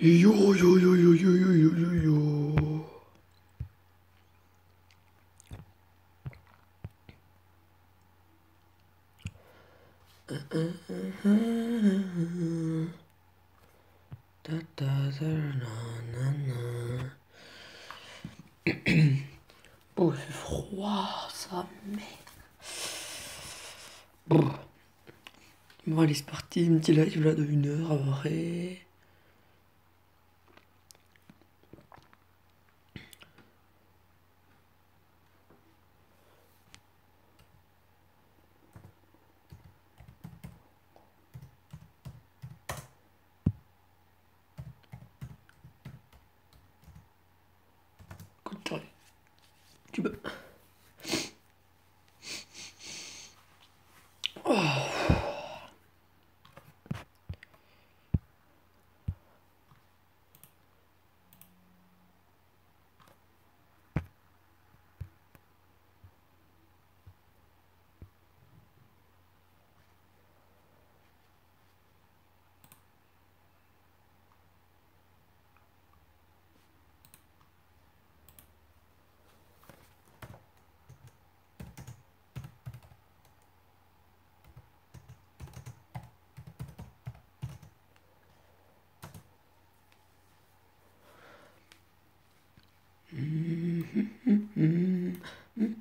Yo yo yo yo yo yo yo yo yo. Oh, il fait froid, ça, merde. Bon, allez, c'est parti, un petit live là de 1 heure après. Tu peux.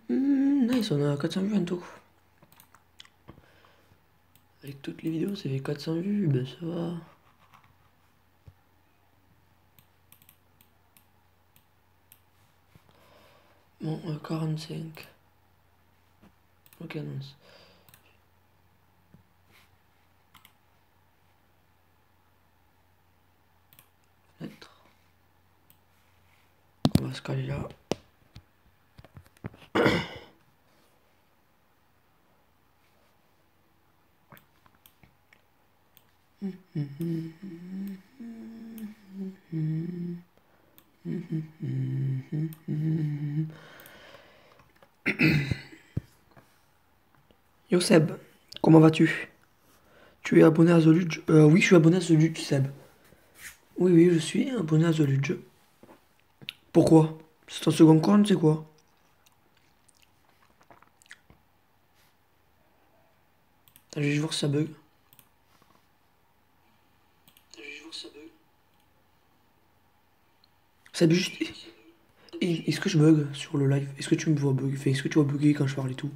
Nice, on a 400 vues bientôt. Avec toutes les vidéos, ça fait 400 vues, ben ça va. Bon, 45. Ok, annonce. On va se caler là. Yo Seb, comment vas-tu? Tu es abonné à The Luge? Oui, je suis abonné à The Luge, Seb. Oui, oui, je suis abonné à The Luge. Pourquoi? C'est ton second compte, c'est quoi? Je vais juste voir si ça bug. Ça bug juste. Est-ce que je bug sur le live? Est-ce que tu me vois bug? Enfin, est-ce que tu vois bugger quand je parle et tout?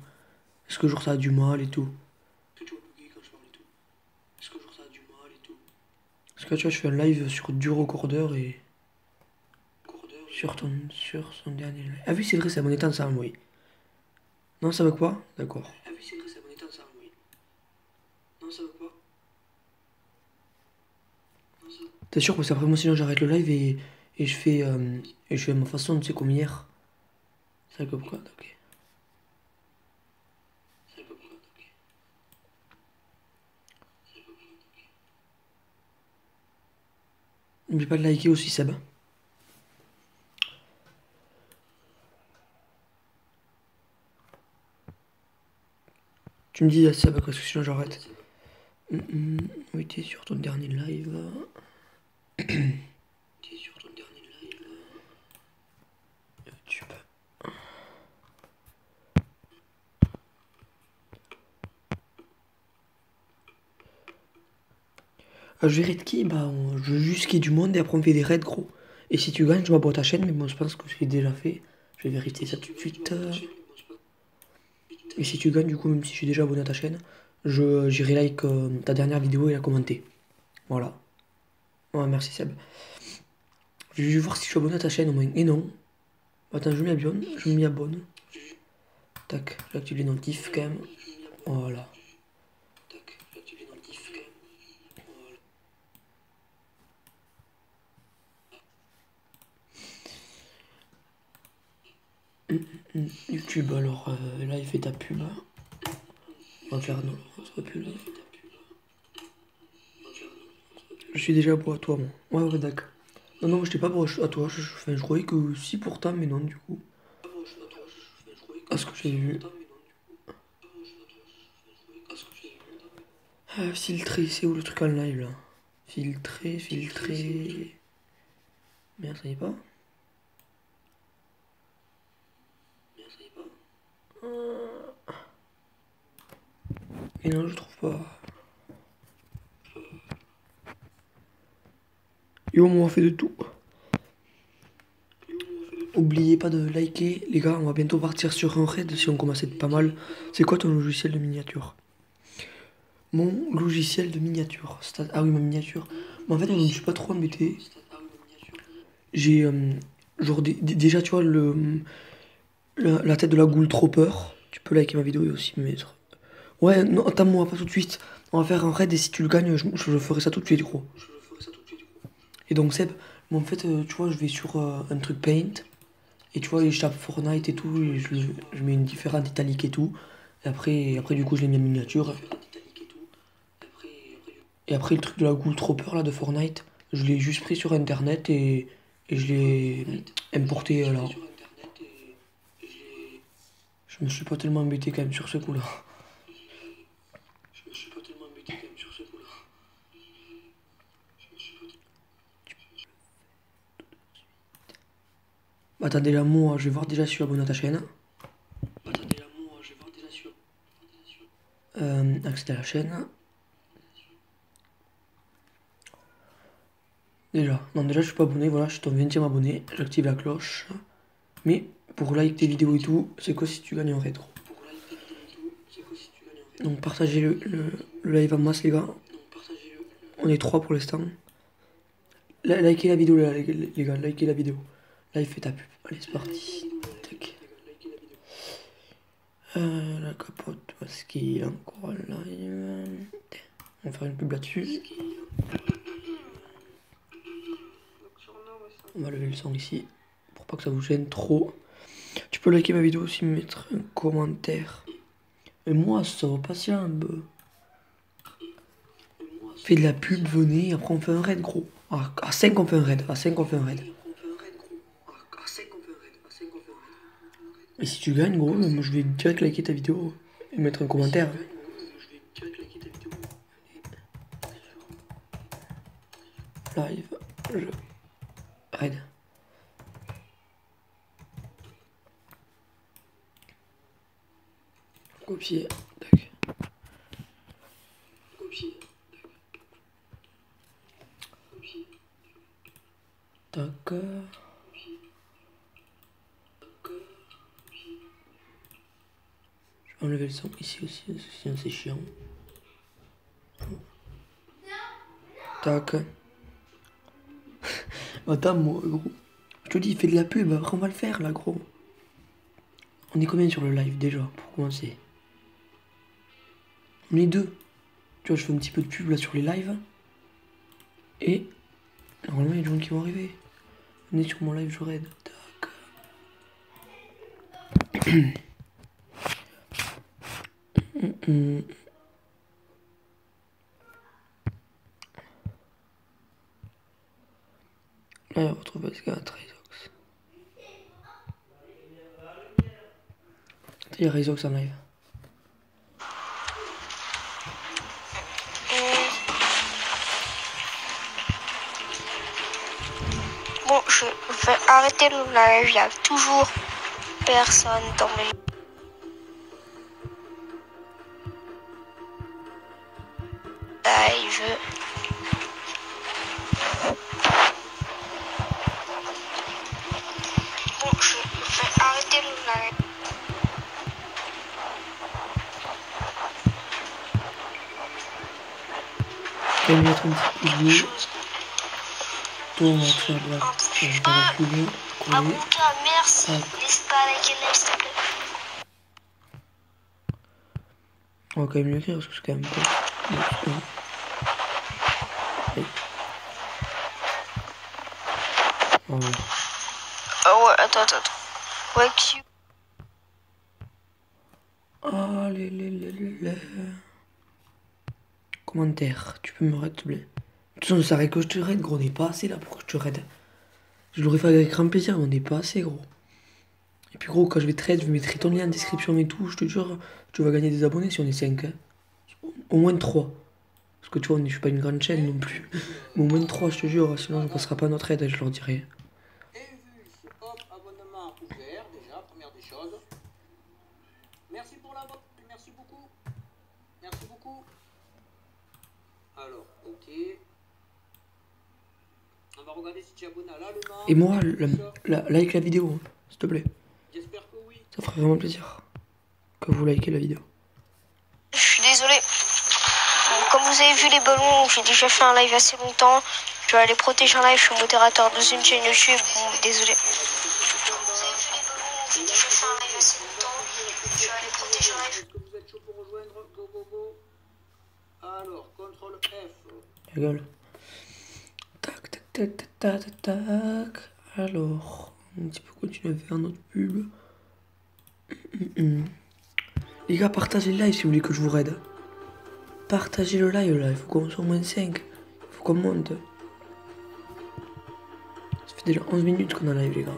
Est-ce que genre ça a du mal et tout? Parce que tu vois, je fais un live sur du recorder et. Sur son dernier live. Ah oui, c'est vrai, c'est à mon état de ça, oui. Non, ça bug pas? D'accord. Ah oui, c'est vrai, c'est à mon état de ça, oui. Non, ça bug pas? T'es sûr? Parce qu'après, moi, sinon, j'arrête le live et je fais. Et je fais à ma façon, tu sais, comme hier. Ça bug quoi? Ok. N'oublie pas de liker aussi, Seb. Tu me dis, Seb, parce que sinon, j'arrête. Oui, t'es sur ton dernier live. YouTube. Je vais raid qui? Bah, je veux juste qu'il y ait du monde et après on fait des raids, gros. Et si tu gagnes, je m'abonne à ta chaîne, mais bon, je pense que j'ai déjà fait. Je vais vérifier ça tout de suite. Et si tu gagnes, du coup, même si je suis déjà abonné à ta chaîne, j'irai like ta dernière vidéo et la commenter. Voilà. Ouais, merci Seb. Je vais juste voir si je suis abonné à ta chaîne au moins. Et non. Attends, je m'y abonne. Je m'y abonne. Tac, j'active les notifs quand même. Voilà. YouTube, alors là, il fait ta pub. On va faire non, ça pub. Je suis déjà abonné à toi, moi. Ouais, ouais, d'accord. Non, non, je t'ai pas abonné à toi. Je croyais que si pourtant, mais non, du coup. À ce que j'ai vu. Filtrer, c'est où le truc en live là? Filtrer, filtrer. Merde, ça y est pas. Et non, je trouve pas. Yo, on fait de tout. Oubliez pas de liker, les gars, on va bientôt partir sur un raid si on commence à être pas mal. C'est quoi ton logiciel de miniature? Mon logiciel de miniature. Ah oui, ma miniature. Mais en fait, je ne suis pas trop embêté. J'ai genre déjà, tu vois, la tête de la goule trop peur. Tu peux liker ma vidéo et aussi me mettre. Ouais, non, attends-moi, pas tout de suite. On va faire un raid et si tu le gagnes, je ferai ça tout de suite, gros. Et donc, Seb, en fait, tu vois, je vais sur un truc Paint. Et tu vois, je tape Fortnite et tout, et je mets une différente italique et tout. Et après du coup, je l'ai mis en miniature. Et après, le truc de la goule trop peur là de Fortnite, je l'ai juste pris sur internet et je l'ai importé là. Je me suis pas tellement embêté quand même sur ce coup là. Bah, attendez là, moi, je vais voir déjà si je suis abonné à ta chaîne. Accéder à la chaîne. Déjà je suis pas abonné, voilà, je suis ton 20e abonné, j'active la cloche. Mais pour like tes vidéos et tout, c'est quoi si tu gagnes en rétro? Donc partagez le live en masse les gars. On est 3 pour l'instant. Likez la vidéo les gars, likez la vidéo. Live fait ta pub. Allez c'est parti. Tac. La capote, parce qu'il est encore live. On va faire une pub là-dessus. On va lever le son ici, pour pas que ça vous gêne trop. Tu peux liker ma vidéo aussi, mettre un commentaire. Et moi, ça va passer un peu. Fais de la pub, venez, après on fait un raid, gros. À 5 on fait un raid, à 5 on fait un raid. Et si tu gagnes, gros, moi je vais direct liker ta vidéo et mettre un commentaire. Live, jeu, raid. Copier, tac. Tac. Je vais enlever le son ici aussi, sinon c'est chiant. Tac. Attends, moi, gros. Je te dis, fais de la pub, après on va le faire là, gros. On est combien sur le live déjà, pour commencer? On est 2. Tu vois, je fais un petit peu de pub là sur les lives. Et normalement, il y a des gens qui vont arriver. Venez sur mon live, je raid. Tac. Là, on retrouve ce gars à Trizox. Il y a Rizox en live. Bon, je vais arrêter le live. Il y a toujours personne dans le live. Bon, je vais arrêter le live. Je vais mettre un petit peu de toi, on va faire de la pub. Abonne-toi, merci. Laisse pas liker le live, s'il te plaît. On va quand même l'écrire parce que c'est quand même pas. Oh ouais, attends. Ouais, qui... Ah, les. Commentaire, tu peux me raid, s'il te plaît. De toute façon, ça arrête que je te raid, gros, on n'est pas assez là pour que je te raid. Je l'aurais fait avec grand plaisir, mais on n'est pas assez, gros. Et puis, gros, quand je vais te raid, je mettrai ton lien en description et tout. Je te jure, tu vas gagner des abonnés si on est 5. Hein. Au moins 3. Parce que tu vois, je suis pas une grande chaîne non plus. Mais au moins 3, je te jure, sinon on passera pas notre raid, je leur dirai. Voilà, première des choses. Merci pour la vote. Merci beaucoup. Merci beaucoup. Alors, ok. On va regarder si tu es abonné à l'allemand. Et moi, like la vidéo, hein, s'il te plaît. J'espère que oui. Ça ferait vraiment plaisir que vous likez la vidéo. Je suis désolée. Comme vous avez vu les ballons, j'ai déjà fait un live assez longtemps. Je vais aller protéger un live, je suis modérateur dans une chaîne YouTube. Bon, désolé. Comme vous avez vu les ballons, j'ai déjà fait un live assez longtemps. Je vais aller protéger un live. Est-ce que vous êtes chaud pour rejoindre? Go, go, go. Alors, contrôle F. Rigole. Tac, tac, tac, tac, tac, tac, tac. Alors, un petit peu continuer à faire notre pub. Les gars, partagez le live si vous voulez que je vous raide. Partagez le live là, il faut qu'on soit au moins 5. Il faut qu'on monte. Ça fait déjà 11 minutes qu'on a live les gars.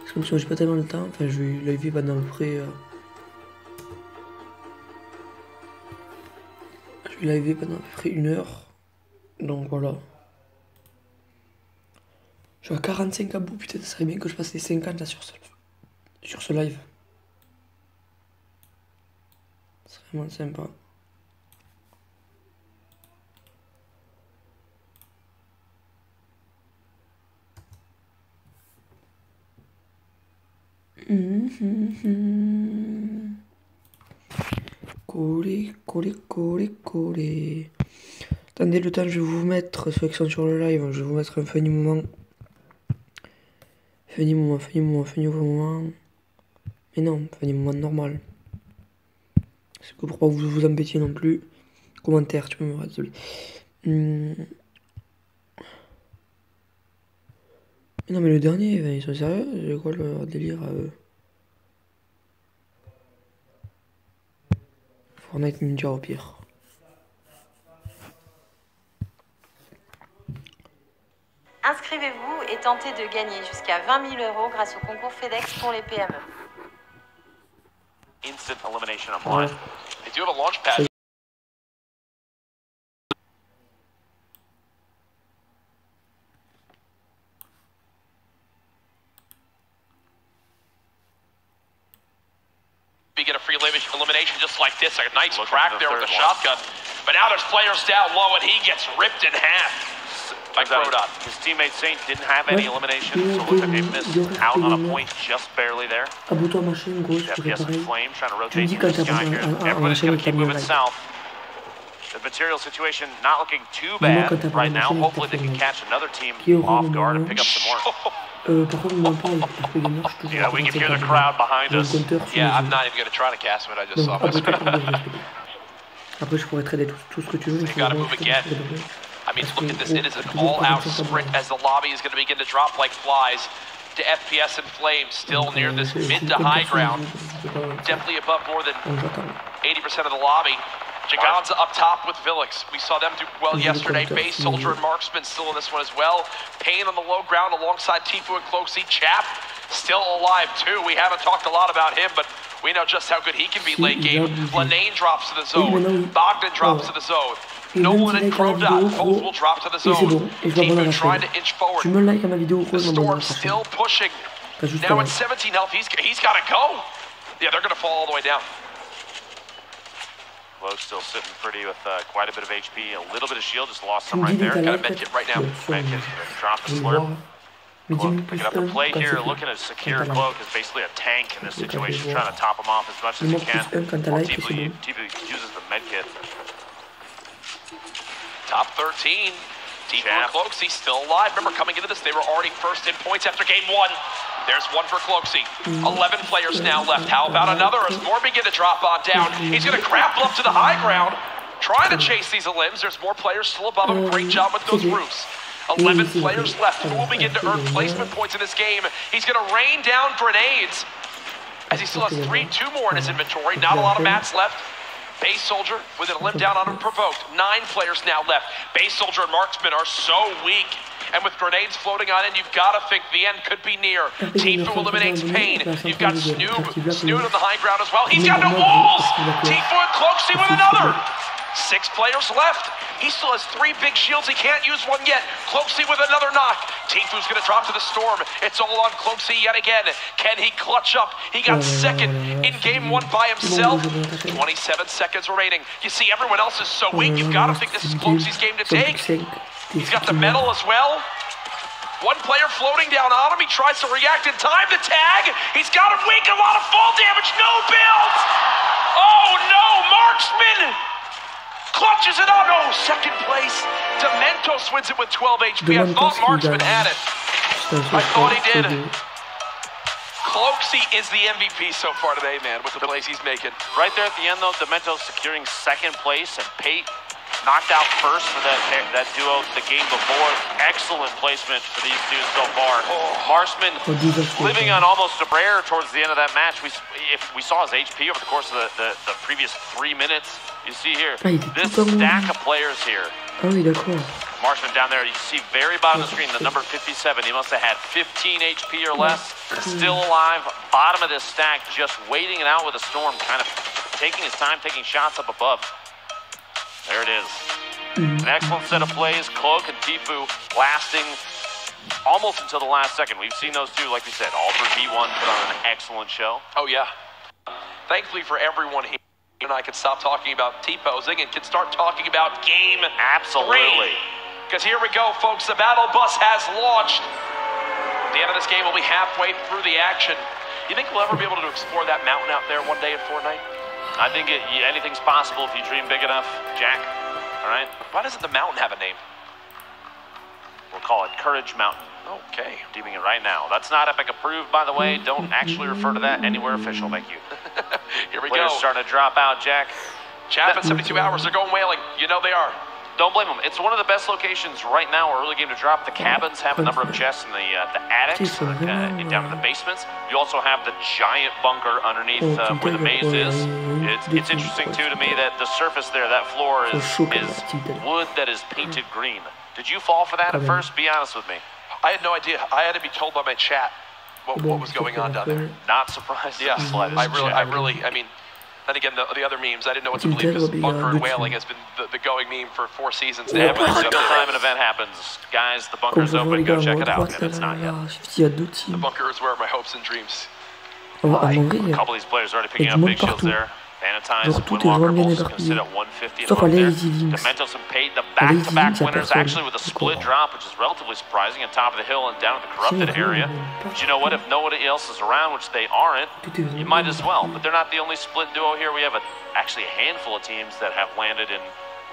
C'est comme si j'ai pas tellement le temps. Enfin, je vais live pendant à peu près... Je vais live pendant à peu près 1 heure. Donc voilà. Je suis à 45 abos, putain, ça serait bien que je passe les 50 là sur ce live. C'est vraiment sympa. Coller, coller, coller, coller. Attendez le temps, je vais vous mettre ceux qui sont sur le live, je vais vous mettre un funny moment. Funny moment, funny moment, funny moment. Mais non, funny moment normal. C'est que pour pas que vous vous embêtiez non plus. Commentaire, tu peux me désolé. Mais non mais le dernier, ils sont sérieux? C'est quoi le délire à eux? Fortnite Ninja au pire. Inscrivez-vous et tentez de gagner jusqu'à 20 000 € grâce au concours FedEx pour les PME. Instant elimination online. They do have a launch pad. You get a free elimination just like this. A nice crack there with the shotgun. But now there's players down low and he gets ripped in half. Like his teammate Saint didn't have any elimination, so it looks like they missed out on a point just barely there. Abonne-toi à ma chaîne, gros, je ferai FPS and pareil. Flame trying to Tu me rotate dis through quand the t'es sky here. abonné à ma Everybody's chaîne going et to que t'as keep mis un moving like. south. The material situation not looking too Moi, bad quand t'as right abonné à ma now. chaîne et que Hopefully t'as they fait un can like. catch another team Qui est au off rang guard and numéro pick up some more. Par contre, mon pas, RP Gamer, je suis toujours Yeah, we can hear the crowd behind us. Yeah, I'm not even going to try to cast him it. I just saw Donc, my abonne-toi screen. pour me respecter. Après, je pourrais trader tout ce que tu veux. You gotta move again. I mean, look at this. It is an all-out sprint as the lobby is going to begin to drop like flies to FPS and Flame, still near this mid to high ground. Definitely above more than 80% of the lobby. Jaganza up top with Villix. We saw them do well yesterday. Base Soldier and Marksman still in this one as well. Payne on the low ground alongside Tifu and Cloaksy. Chap still alive too. We haven't talked a lot about him, but we know just how good he can be late game. Lanane drops to the zone. Bogdan drops to the zone. Nolan and Crodot both will drop to the zone. Tifu trying to inch forward. Tu me like à ma vidéo, The Storm still pushing. Now at 17 health, he's got to go. Yeah, they're going to fall all the way down. Lowe's still sitting pretty with quite a bit of HP, a little bit of shield, just lost some right there. Got a medkit right now. Medkit, drop the slurp. Cloak picking up the play here, looking to secure Cloak is basically a tank in this situation, trying to top him off as much as he can. TV uses the medkit. Top 13. Tifu and Cloaksy still alive. Remember, coming into this, they were already first in points after game one. There's one for Cloaksy. 11 players now left. How about another as more begin to drop on down? He's going to grapple up to the high ground, trying to chase these limbs. There's more players still above him. Great job with those roofs. 11 players left who will begin to earn placement points in this game. He's going to rain down grenades as he still has two more in his inventory. Not a lot of mats left. Base Soldier with a limb down on him provoked. 9 players now left. Base Soldier and Marksman are so weak. And with grenades floating on in, you've got to think the end could be near. Tifu eliminates Payne. You've got Snood on the high ground as well. He's got no walls! Tifu and Cloaksy with another! 6 players left. He still has 3 big shields. He can't use one yet. Cloaksy with another knock. Tifu's going to drop to the storm. It's all on Cloaksy yet again. Can he clutch up? He got second in game 1 by himself. 27 seconds remaining. You see, everyone else is so weak. You've got to think this is Cloaksy's game to take. He's got the medal as well. 1 player floating down on him. He tries to react in time. The tag. He's got him weak. A lot of fall damage. No builds. Oh no, Marksman clutches it out. Oh, second place. Dementos wins it with 12 HP. I thought Marksman had it. I thought he did. Cloaksy is the MVP so far today, man, with the plays he's making. Right there at the end, though, Dementos securing second place, and Pate knocked out first for that duo the game before. Excellent placement for these two so far. Marksman living on almost a prayer towards the end of that match. If we saw his HP over the course of the previous 3 minutes. You see here, this stack of players here. Marksman down there, you see very bottom of the screen, the number 57. He must have had 15 HP or less. Still alive, bottom of this stack, just waiting it out with a storm, kind of taking his time, taking shots up above. There it is. An excellent set of plays. Cloak and Tifu lasting almost until the last second. We've seen those two, like we said, all for V1 put on an excellent show. Oh, yeah. Thankfully for everyone here, and I can stop talking about T-posing and can start talking about game Absolutely. Because here we go, folks. The battle bus has launched. The end of this game will be halfway through the action. You think we'll ever be able to explore that mountain out there one day in Fortnite? I think anything's possible if you dream big enough, Jack. All right? Why doesn't the mountain have a name? We'll call it Courage Mountain. Okay. Deeming it right now. That's not Epic approved, by the way. Don't actually refer to that anywhere official. Thank you. Here we Players go. starting to drop out, Jack. Chap at 72 hours. They're going whaling. You know they are. Don't blame them. It's one of the best locations right now, early game to drop. The cabins have a number of chests in the attics, down in the basements. You also have the giant bunker underneath where the maze is. It's interesting, too, to me that the surface there, that floor is wood that is painted green. Did you fall for that at first? Be honest with me. I had no idea. I had to be told by my chat what was going on down there. Not surprised. Yeah, I mean, then again, the other memes, I didn't know what to believe because bunker and whaling has been the going meme for 4 seasons now. Every single time an event happens, guys, the bunker's open, go check it out, and it's not yet. The bunker is where my hopes and dreams. A couple of these players already picking up big shields there. Vanitize, Windwalker, both going to sit at 150 and up there. Dementos and Pate, the back-to-back winners, actually with a split drop, which is relatively surprising, on top of the hill and down at the corrupted area. But you know what? If nobody else is around, which they aren't, you might as well. But they're not the only split duo here. We have actually a handful of teams that have landed in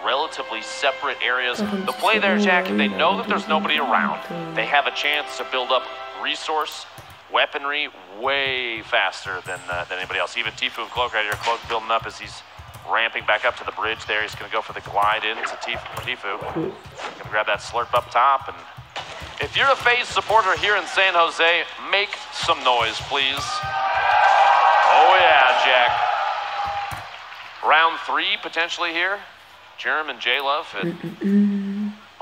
relatively separate areas. The play there, Jack, if they know that there's nobody around, they have a chance to build up resource, weaponry way faster than anybody else. Even Tifu and Cloak right here. Cloak building up as he's ramping back up to the bridge there. He's going to go for the glide in to Tifu. Going to grab that slurp up top. And if you're a FaZe supporter here in San Jose, make some noise, please. Oh, yeah, Jack. Round 3 potentially here. Jerem and J-Love.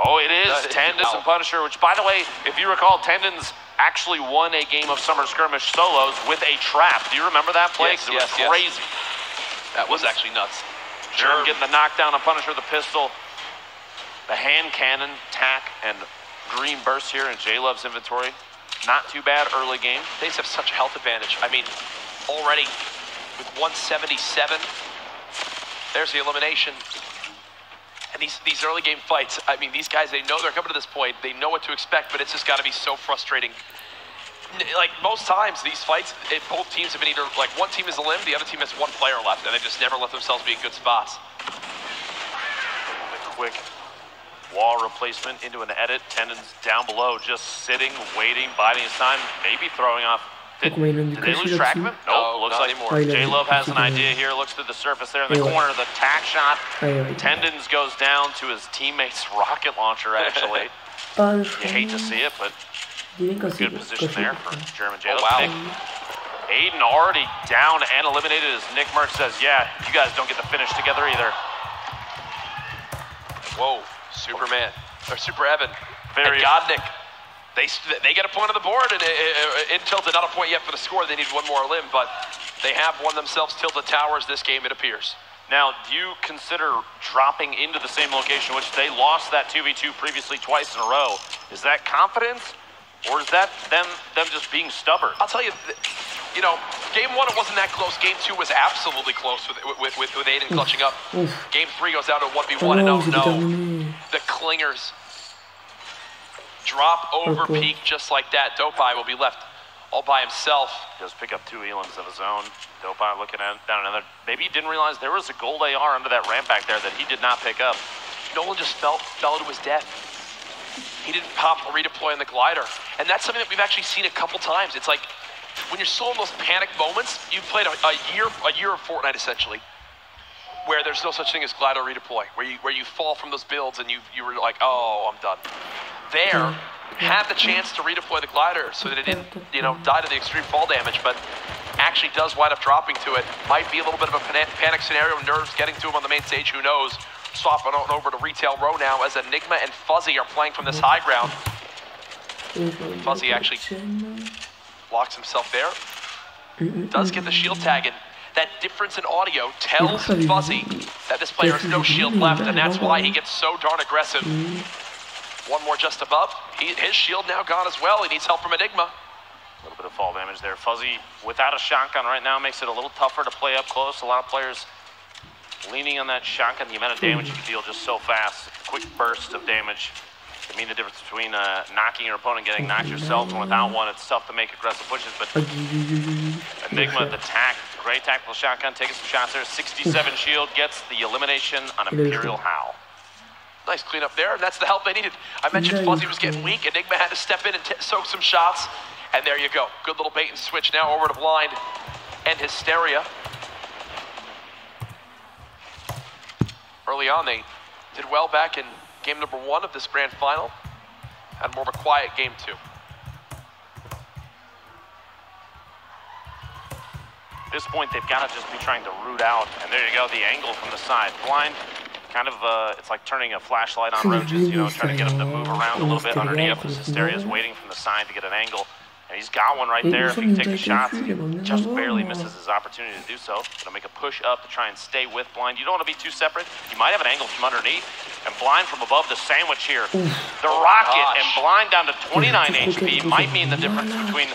Oh, it is Tendons and Punisher, which, by the way, if you recall, Tendons actually won a game of Summer Skirmish solos with a trap. Do you remember that play? Because it was crazy. That was actually nuts. Jerem getting the knockdown on Punisher, the pistol, the hand cannon, tack, and green burst here in J-Love's inventory. Not too bad early game. They have such a health advantage. I mean, already with 177, there's the elimination. And these early game fights, I mean, these guys, they know they're coming to this point. They know what to expect, but it's just got to be so frustrating. Like, most times, these fights, both teams have been either, like, one team is a limb, the other team has 1 player left, and they just never let themselves be in good spots. A quick wall replacement into an edit. Tendons down below, just sitting, waiting, biding his time, maybe throwing off. Did they lose track of him? No, looks like J-Love has an idea here. Looks through the surface there in the corner. The tack shot. Tendons goes down to his teammate's rocket launcher, actually. You hate to see it, but good position there for German J-Love. Oh, wow. Aiden already down and eliminated as Nick Merck says, yeah, you guys don't get to finish together either. Whoa, Superman, or Super Evan, and Godnick. They get a point on the board, and in Tilted, not a point yet for the score. They need 1 more limb, but they have won themselves Tilted Towers this game, it appears. Now, do you consider dropping into the same location, which they lost that 2v2 previously twice in a row? Is that confidence, or is that them just being stubborn? I'll tell you, you know, game 1 it wasn't that close. Game 2 was absolutely close with Aiden clutching up. Game 3 goes down to 1v1, and oh no, the clingers drop over peak just like that. Dopeye will be left all by himself. He does pick up 2 elims of his own. Dopeye looking down another. Maybe he didn't realize there was a gold AR under that ramp back there that he did not pick up. Nolan just fell to his death. He didn't pop or redeploy on the glider. And that's something that we've actually seen a couple times. It's like, when you're still in those panic moments, you've played a year of Fortnite essentially, where there's no such thing as glider redeploy, where you fall from those builds and you were like, oh, I'm done. There, had the chance to redeploy the glider so that it didn't, you know, die to the extreme fall damage, but actually does wind up dropping to it. Might be a little bit of a panic scenario, nerves getting to him on the main stage, who knows. Swapping on over to Retail Row now as Enigma and Fuzzy are playing from this high ground. Fuzzy actually locks himself there. Does get the shield tag, and that difference in audio tells Fuzzy that this player has no shield left, and that's why he gets so darn aggressive. One more just above. His shield now gone as well. He needs help from Enigma. A little bit of fall damage there. Fuzzy, without a shotgun right now, makes it a little tougher to play up close. A lot of players leaning on that shotgun. The amount of damage you can deal just so fast. A quick burst of damage can mean the difference between knocking your opponent, getting knocked yourself, and without one, it's tough to make aggressive pushes. But Enigma, the tack, great tactical shotgun, taking some shots there. 67 shield, gets the elimination on Imperial Howl. Nice cleanup there, and that's the help they needed. I mentioned Fuzzy was getting weak. Enigma had to step in and soak some shots. And there you go. Good little bait and switch now over to Blind and Hysteria. Early on, they did well back in game number 1 of this grand final. Had more of a quiet game 2. At this point, they've got to just be trying to root out. And there you go, the angle from the side. Blind, kind of, it's like turning a flashlight on roaches, you know, trying to get them to move around a little bit underneath. Hysteria's waiting from the side to get an angle. And he's got one right there. If he takes the shots, he just barely misses his opportunity to do so. Gonna make a push up to try and stay with Blind. You don't want to be too separate. You might have an angle from underneath. And Blind from above the sandwich here. The rocket and Blind down to 29 HP might mean the difference between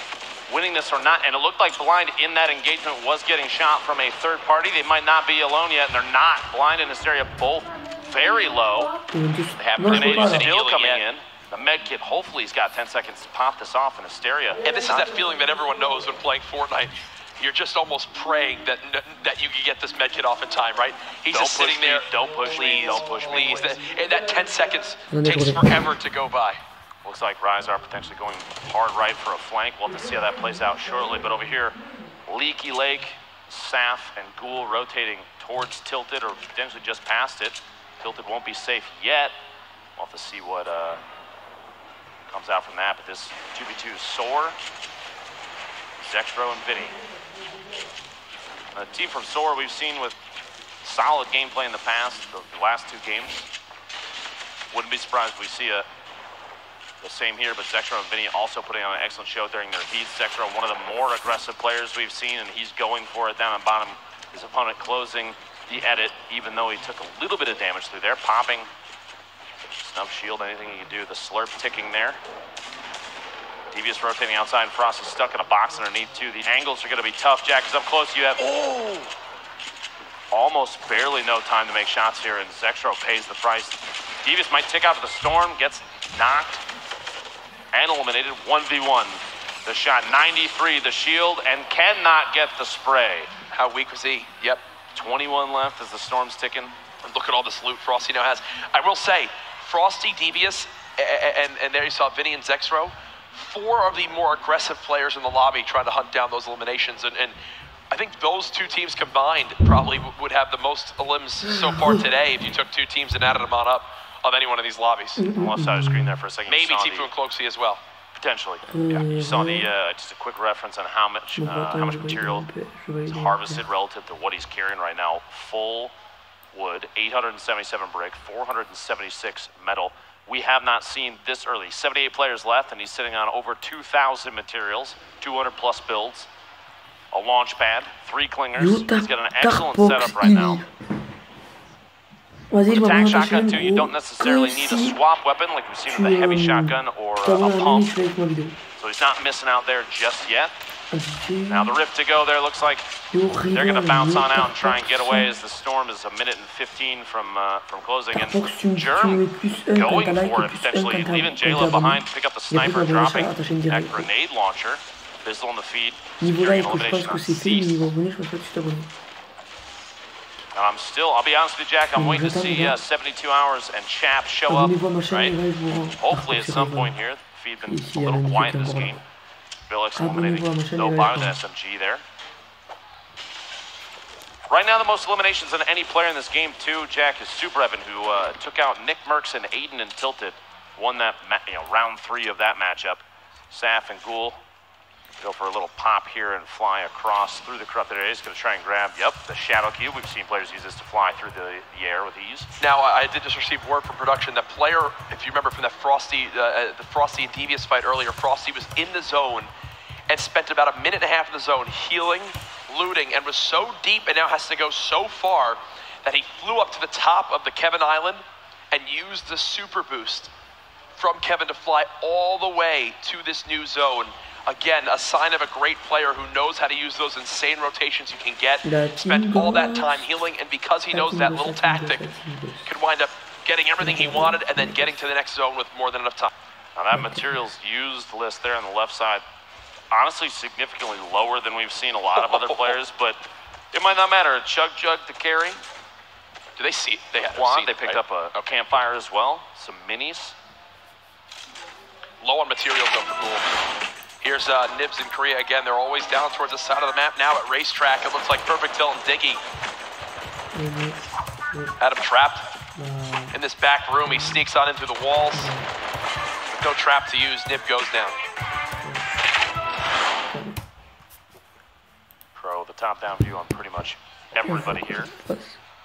winning this or not. And it looked like Blind in that engagement was getting shot from a third party. They might not be alone yet, and they're not. Blind and Hysteria both very low. They have grenades still coming in. The med kit, hopefully he's got 10 seconds to pop this off in Hysteria. And this is that feeling that everyone knows when playing Fortnite. You're just almost praying that you can get this med kit off in time, right? He's just sitting there. Don't push me. Don't push me. Please. That 10 seconds takes forever to go by. Looks like Rise are potentially going hard right for a flank. We'll have to see how that plays out shortly. But over here, Leaky Lake, Saf, and Ghoul rotating towards Tilted or potentially just past it. Tilted won't be safe yet. We'll have to see what comes out from that. But this 2v2 Soar, Zextro, and Vinny. A team from Soar we've seen with solid gameplay in the past, the last 2 games. Wouldn't be surprised if we see the same here, but Zextro and Vinny also putting on an excellent show during their heats. Zextro, one of the more aggressive players we've seen, and he's going for it down on bottom. His opponent closing the edit, even though he took a little bit of damage through there. Popping, snub shield, anything he can do. The slurp ticking there. Devious rotating outside. Frost is stuck in a box underneath too. The angles are going to be tough. Jack is up close. You have almost barely no time to make shots here, and Zextro pays the price. Devious might tick out of the storm, gets knocked and eliminated. 1v1. The shot 93, the shield, and cannot get the spray. How weak was he? Yep. 21 left as the storm's ticking. And look at all this loot Frosty now has. I will say, Frosty, Devious, and there you saw Vinny and Zextro. 4 of the more aggressive players in the lobby trying to hunt down those eliminations. And I think those 2 teams combined probably would have the most elims so far today if you took 2 teams and added them on up of any one of these lobbies. On the left side of the screen there for a second. Maybe Tifu and Cloaksy as well. Potentially. Yeah. You saw the just a quick reference on how much material is harvested relative to what he's carrying right now. Full wood, 877 brick, 476 metal. We have not seen this early. 78 players left, and he's sitting on over 2,000 materials, 200 plus builds, a launch pad, 3 clingers. He's got an excellent setup right now. Vas-y, je With vais attack avoir un shotgun too, you don't necessarily need a swap weapon like we've seen with a heavy shotgun or a pump. So he's not missing out there just yet. Now the rift to go there looks like they're going to bounce on out and try and get away as the storm is a minute and 15 from closing. And Germ going for it, potentially leaving Jayla behind to pick up the sniper, dropping that grenade launcher. Bizzle in the feed, securing elimination on Cease. I'll be honest with you, Jack, I'm waiting to see 72 Hours and Chap show up, right? Hopefully at some point here. The feed been a little quiet in this game. Billix eliminating no bio to SMG there. Right now, the most eliminations on any player in this game, too, Jack, is Super Evan, who took out Nick Merckx and Aiden and Tilted. Won that, round 3 of that matchup. Saf and Ghoul go for a little pop here and fly across through the corrupted area. He's going to try and grab, the Shadow Cube. We've seen players use this to fly through the air with ease. Now, I did just receive word from production that player, if you remember from that Frosty, the Frosty and Devious fight earlier, Frosty was in the zone and spent about a minute and a half in the zone healing, looting, and was so deep and now has to go so far that he flew up to the top of the Kevin Island and used the super boost from Kevin to fly all the way to this new zone. Again, a sign of a great player who knows how to use those insane rotations you can get. Spent all that time healing, and because he knows that little tactic, could wind up getting everything he wanted and then getting to the next zone with more than enough time. Now that materials used list there on the left side, honestly significantly lower than we've seen a lot of other players, but it might not matter. A Chug Jug to carry. Do they see? They had They picked up a campfire as well, some minis. Low on materials though for Ghoul. Here's Nibs in Korea again. They're always down towards the side of the map now at Racetrack. It looks like Perfect Hill and Diggy. Had him trapped in this back room. He sneaks on into the walls. With no trap to use, Nib goes down. Pro, the top-down view on pretty much everybody here.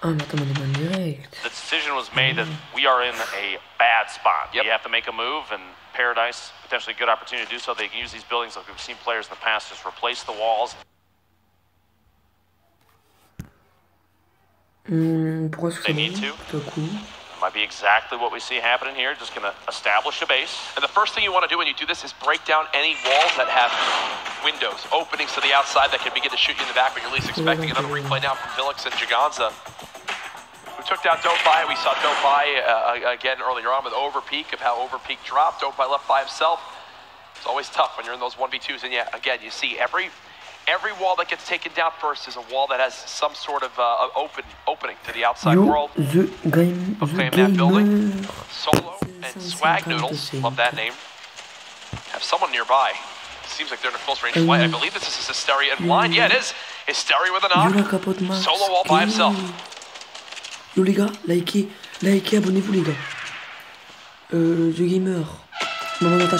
The decision was made that we are in a bad spot. You have to make a move, and Paradise, potentially a good opportunity to do so. They can use these buildings like we've seen players in the past just replace the walls. They need to. Might be exactly what we see happening here. Just going to establish a base. And the first thing you want to do when you do this is break down any walls that have windows, openings to the outside that can begin to shoot you in the back when you're least expecting. Another replay now from Billix and Jaganza, who took down Dopey. We saw Dopey again earlier on with Overpeak, of how Overpeak dropped. Dopey left by himself. It's always tough when you're in those 1v2s. And yeah, again, you see every wall that gets taken down first is a wall that has some sort of opening to the outside world. Okay, that building. Solo and Swag Noodles, love that name, have someone nearby. Seems like they're in a close range flight. I believe this is Hysteria and Blind. Yeah, it is. Hysteria with a knock. Solo all by himself. Yo les gars, likez, abonnez-vous les gars. The Gamer. Make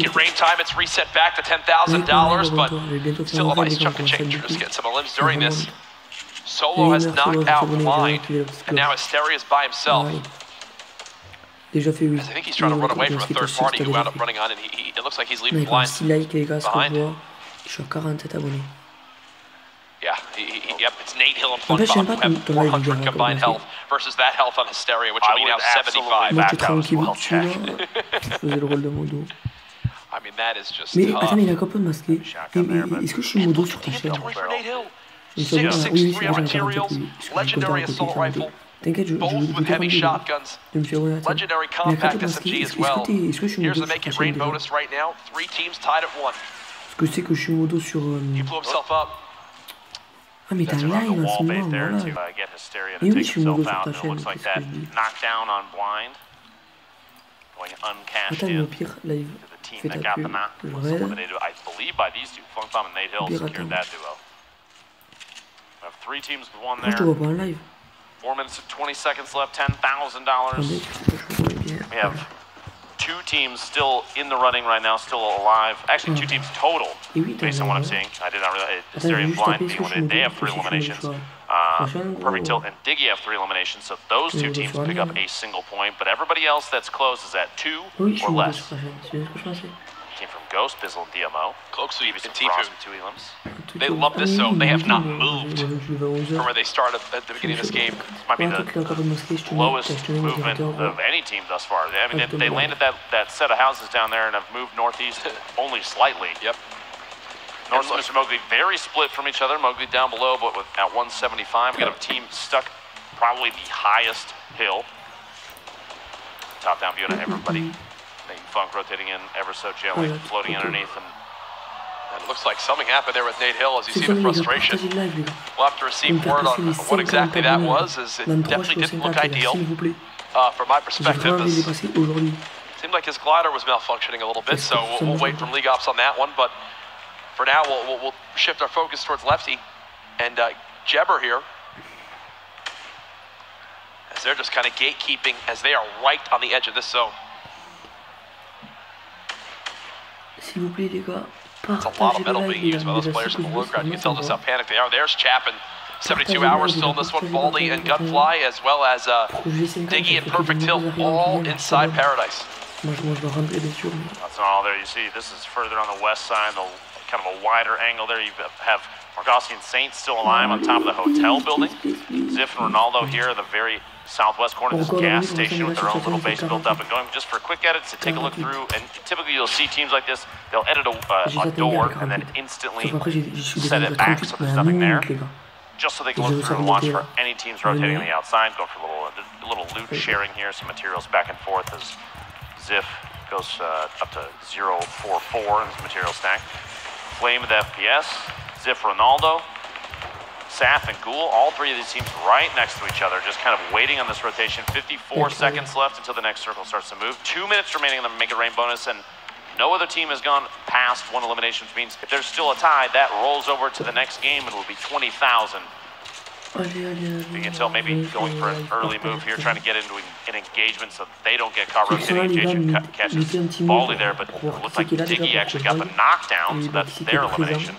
it rain time. It's reset back to $10,000, but still a nice chunk of change. Just getting some limbs during this. Solo has knocked out Blind, and now Hysteria is by himself. I think he's trying to run away from a third party who wound up running on, and it looks like he's leaving Blind behind. Yeah, yep, it's Nate Hill and Funkbomb who have 400 combined health versus that health on Hysteria, which will be now 75. I mean, that is just mais attends, mais il a quand même masqué. Est-ce que je suis modo sur ta chaîne? Legendary assault rifle. Both with heavy shotguns. Legendary compact SMG as well. Here's the make it rain bonus right now. 3 teams tied at 1. Est-ce que c'est que je suis modo sur... He blew himself up. Ah mais t'as un live à ce moment, voilà. Et oui, je suis modo sur ta chaîne, qu'est-ce que je dis? Attends, mais au pire, live, fais ta pub, Raid. Pire, attends. Pourquoi je te vois pas en live? 4 minutes and 20 seconds left, $10,000. We have 2 teams still in the running right now, still alive. Actually, 2 teams total, based on what I'm seeing. I did not realize Hysteria and Blind being eliminated. They have 3 eliminations. Perfect Tilt and Diggy have 3 eliminations, so those 2 teams pick up a single point. But everybody else that's close is at 2 or less. Team from Ghost, Bizzle, and DMO. Cloak Sweep and Tifu. 2 elims. They love this zone. They have not moved from where they started at the beginning of this game. This might be the lowest movement of any team thus far. I mean, they landed that set of houses down there and have moved northeast only slightly. Yep. North and Mr. Mowgli very split from each other. Mowgli down below, but at 175. We got a team stuck probably the highest hill. Top-down view and everybody. Nate Funk rotating in ever so gently, floating underneath. And it looks like something happened there with Nate Hill as you see the frustration. We'll have to receive word on what exactly that was, as it definitely didn't look ideal. From my perspective, it seemed like his glider was malfunctioning a little bit, so we'll wait from League Ops on that one. But for now, we'll shift our focus towards Lefty and Jebber here, as they're just kind of gatekeeping as they are right on the edge of this zone. It's a lot of metal being used by those players in the low ground. You can tell just how panicked they are. There's Chapin, 72 hours still in this one. Baldy and Gunfly, as well as Diggy and Perfect Hill, all inside Paradise. That's not all there. You see, this is further on the west side, kind of a wider angle there. You have Margossi and Saint still alive on top of the hotel building. Ziff and Ronaldo here, the very southwest corner of this gas station with their own little base built up and going just for quick edits to take a look through. And typically you'll see teams like this, they'll edit a door and then instantly set it back so there's nothing there, just so they can look through and watch for any teams rotating on the outside. Go for a little loot sharing here, some materials back and forth as Ziff goes up to 0.44 in his material stack. Flame with FPS, Ziff Ronaldo, Saf and Ghoul, all three of these teams right next to each other, just kind of waiting on this rotation. 54 seconds left until the next circle starts to move. 2 minutes remaining on the Make It Rain bonus, and no other team has gone past one elimination, which means if there's still a tie, that rolls over to the next game and it will be 20,000. You can tell maybe going for an early move here, trying to get into an engagement so they don't get caught rotating. Engagement catches Baldy there, but it looks like Diggy actually got the knockdown, so that's their elimination.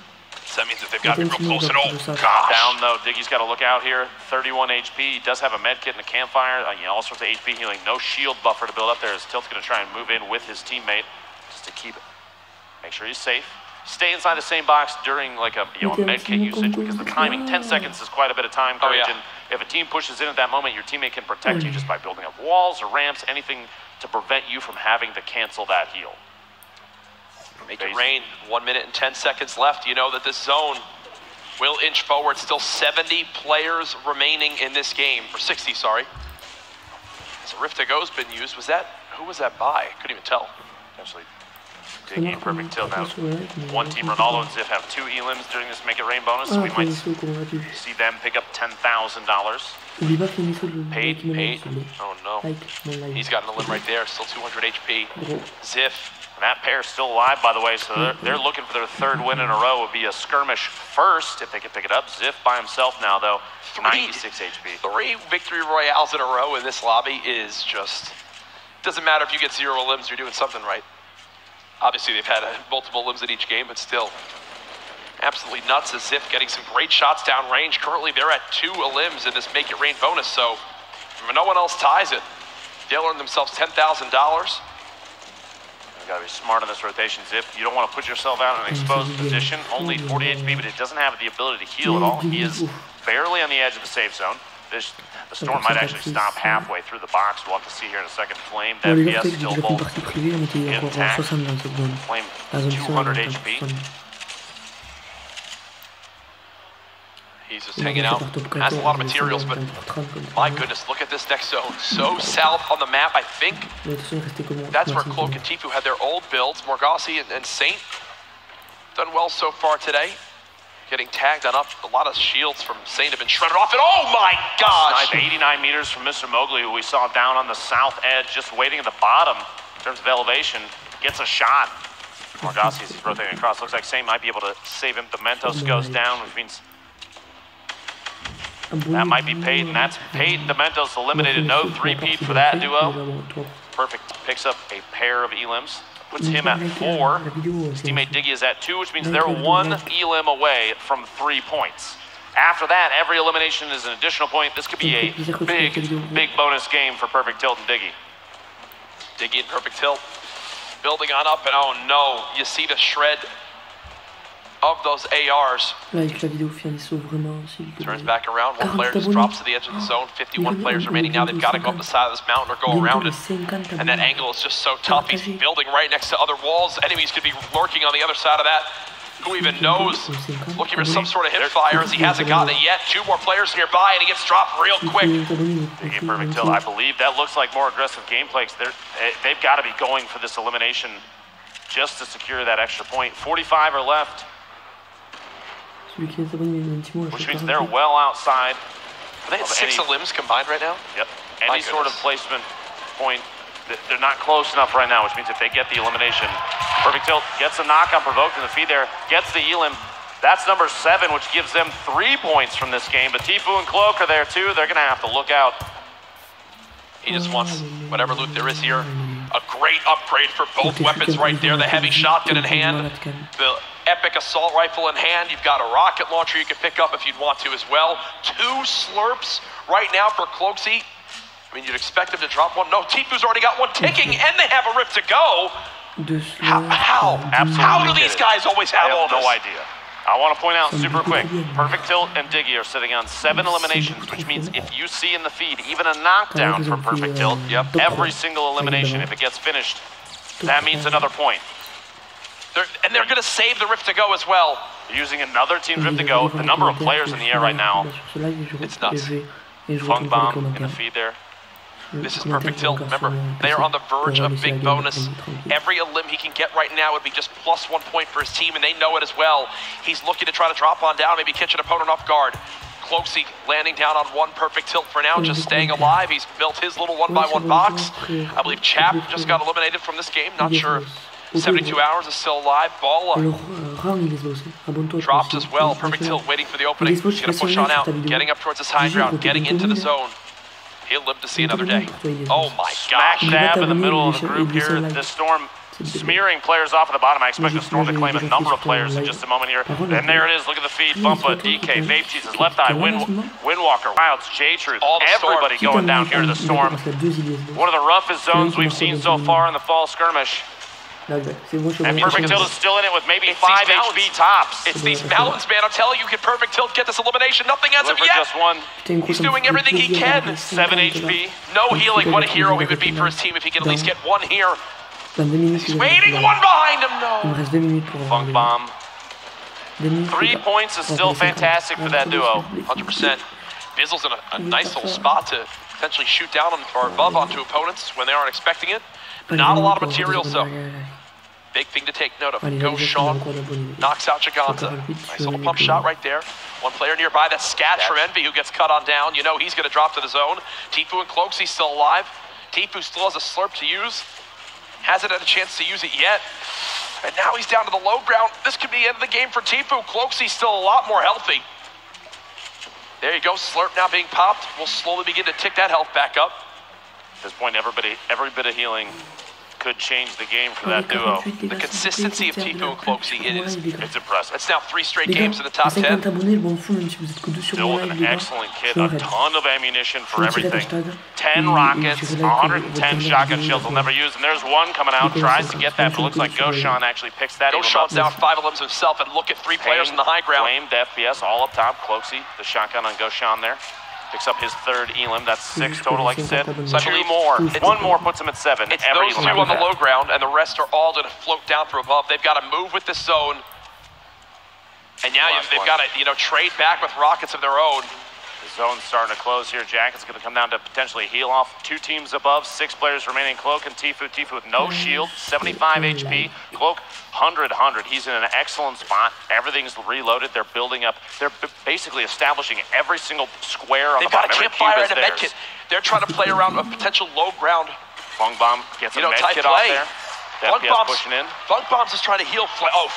So that means that they've got to be real close and gosh. Down though, Diggy's got to look out here. 31 HP. He does have a med kit and a campfire. All sorts of HP healing. No shield buffer to build up there as Tilt's going to try and move in with his teammate just to keep it. Make sure he's safe. Stay inside the same box during like a med kit usage because the timing, 10 seconds is quite a bit of time coverage. And if a team pushes in at that moment, your teammate can protect you just by building up walls or ramps, anything to prevent you from having to cancel that heal. Make It Rain, 1 minute and 10 seconds left. You know that this zone will inch forward. Still 70 players remaining in this game, or 60, sorry. So Rift to Go's been used. Who was that by? Couldn't even tell. Potentially Diggy and Perfect Tilt now. One team, Ronaldo and Ziff, have 2 elims during this Make It Rain bonus, so we might see them pick up $10,000. Paid. Oh no. He's got an elim right there, still 200 HP. Ziff. And that pair is still alive, by the way, so they're looking for their 3rd win in a row. It would be a skirmish first if they could pick it up. Ziff by himself now, though, 96 HP. 3 victory royales in a row in this lobby is just... Doesn't matter if you get 0 elims, you're doing something right. Obviously, they've had multiple elims in each game, but still absolutely nuts as Ziff getting some great shots downrange. Currently, they're at 2 elims in this Make It Rain bonus, so if no one else ties it, they'll earn themselves $10,000. You gotta be smart on this rotation, Ziff. You don't want to put yourself out in an exposed position. Only 40 HP, but it doesn't have the ability to heal at all. He is barely on the edge of the safe zone. The storm might actually stop halfway through the box. We'll have to see here in a second. Flame, the FPS still both intact. Flame, 200 HP. He's just hanging out, has a lot of materials, but my goodness, look at this next zone. So south on the map, I think that's where Cloak and Tifu had their old builds. Morgassi and Saint done well so far today. Getting tagged on up, a lot of shields from Saint have been shredded off, and oh my gosh! 89 meters from Mr. Mowgli, who we saw down on the south edge, just waiting at the bottom in terms of elevation, gets a shot. Morgassi is rotating across. Looks like Saint might be able to save him. The Mentos goes down, which means that might be paid, and that's paid. The Mentos eliminated, no 3-peat for that duo. Perfect picks up a pair of elims, puts him at 4. His teammate Diggy is at 2, which means they're 1 elim away from 3 points. After that, every elimination is an additional point. This could be a big bonus game for Perfect Tilt and Diggy. Diggy and Perfect Tilt building on up, and oh no, you see the shred of those ARs. Là, avec la vidéo finie, sauf vraiment. Turns back around, one player just drops to the edge of the zone. 51 players remaining now. They've got to go up the side of this mountain or go around it. And that angle is just so tough. He's building right next to other walls. Enemies could be lurking on the other side of that. Who even knows? Looking for some sort of hip fire as he hasn't gotten it yet. 2 more players nearby and he gets dropped real quick. They get perfect tilt. I believe that looks like more aggressive gameplay. They've got to be going for this elimination just to secure that extra point. 45 are left, which means they're well outside. Are they at 6 elims combined right now? Yep. Any sort of placement point. They're not close enough right now, which means if they get the elimination, perfect tilt gets a knock on provoked in the feed there, gets the elim. That's number 7, which gives them 3 points from this game. But Tfue and Cloak are there too. They're gonna have to look out. He just wants whatever loot there is here. A great upgrade for both weapons right there. The heavy shotgun in hand, the epic assault rifle in hand. You've got a rocket launcher you can pick up if you'd want to as well. 2 slurps right now for Cloaksy. I mean, you'd expect him to drop one. No, Tfue's already got one ticking, and they have a rip to go. How? Absolutely. How do these guys always have all this? No idea. I want to point out super quick, Perfect Tilt and Diggy are sitting on 7 eliminations, which means if you see in the feed even a knockdown for Perfect Tilt, every single elimination, if it gets finished, that means another point. They're going to save the Rift to go as well. Using another team's Rift to go. The number of players in the air right now, it's nuts. Funk Bomb in the feed there. This is Perfect Tilt. Remember, they are on the verge of big bonus. Every elim he can get right now would be just +1 point for his team, and they know it as well. He's looking to try to drop on down, maybe catch an opponent off guard. Cloaksy landing down on 1 Perfect Tilt for now, just staying alive. He's built his little 1x1 box. I believe Chap just got eliminated from this game. Not sure if 72 hours is still alive. Ball drops as well. Perfect Tilt waiting for the opening. He's going to push on out, getting up towards this high ground, getting into the zone. He'll live to see another day. Oh my gosh. Smack dab in the middle of the group here. This Storm smearing players off at the bottom. I expect the Storm to claim a number of players in just a moment here. And there it is. Look at the feed. Bumpa, DK, Vape Cheeses, Left Eye, Windwalker, Wilds, J-Truth. Everybody going down here to the Storm. One of the roughest zones we've seen so far in the fall skirmish. And Perfect Tilt is still in it with maybe 5 HP tops. It's these mountains, man. I'm telling you, can Perfect Tilt get this elimination? Nothing as of yet. Just 1. He's doing everything he can. 7 HP. No healing. What a hero he would be for his team if he can at least get 1 here. He's waiting, 1 behind him. No. Funk Bomb. 3 points is still fantastic for that duo. 100%. Bizzle's in a nice little spot to potentially shoot down or above onto opponents when they aren't expecting it. Not a lot of materials, though. Big thing to take note of. Goes Sean, knocks out Giganta. Nice little pump shot right there. 1 player nearby, that's Scat from Envy, who gets cut on down. You know he's going to drop to the zone. Tfue and Cloaksy still alive. Tfue still has a slurp to use. Hasn't had a chance to use it yet. And now he's down to the low ground. This could be the end of the game for Tfue. Cloaksy's still a lot more healthy. There you go, slurp now being popped. We'll slowly begin to tick that health back up. At this point, every bit of healing could change the game for that duo. The consistency of Tfue and Cloaksy it's impressive. It's now 3 straight games in the top 10. Still with an excellent kit, a ton of ammunition for everything. 10 rockets, 110 shotgun shells they'll never use, and there's 1 coming out, tries to get that, but looks like Goshan actually picks that. Goshan's down 5 elims himself, and look at 3 players in the high ground. Flamed FPS all up top, Cloaksy, the shotgun on Goshan there. Picks up his 3rd elim. That's 6 total, like you said. 2 more. 1 more puts him at 7. It's those 2 on the low ground, and the rest are all going to float down from above. They've got to move with this zone. And now they've got to, trade back with rockets of their own. The zone's starting to close here. Jacket's going to come down to potentially heal off. 2 teams above, 6 players remaining. Cloak and Tfue. Tfue with no shield, 75 HP. Cloak, 100. He's in an excellent spot. Everything's reloaded. They're building up. They're basically establishing every single square on the bottom. They've got a campfire and a med kit. They're trying to play around a potential low ground. Funk Bomb gets a med kit off there. FPS pushing in. Funk Bomb's is trying to heal.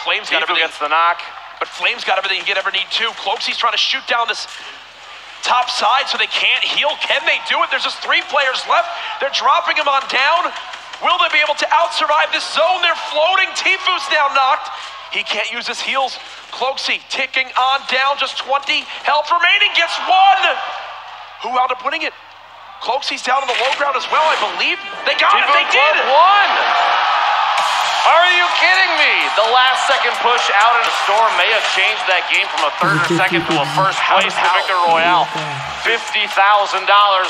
Flame's got everything. Gets the knock. But Flame's got everything you could ever need too. Cloaksy's trying to shoot down this top side so they can't heal. Can they do it? There's just 3 players left. They're dropping him on down. Will they be able to out-survive this zone? They're floating. Tfue's now knocked. He can't use his heals. Cloaksy ticking on down. Just 20 health remaining. Gets 1. Who wound up winning it? Cloaksy's down on the low ground as well, I believe. They got it. They did. 1. Are you kidding me? The last second push out in the storm may have changed that game from a third or second to a first place to Victor Royale. $50,000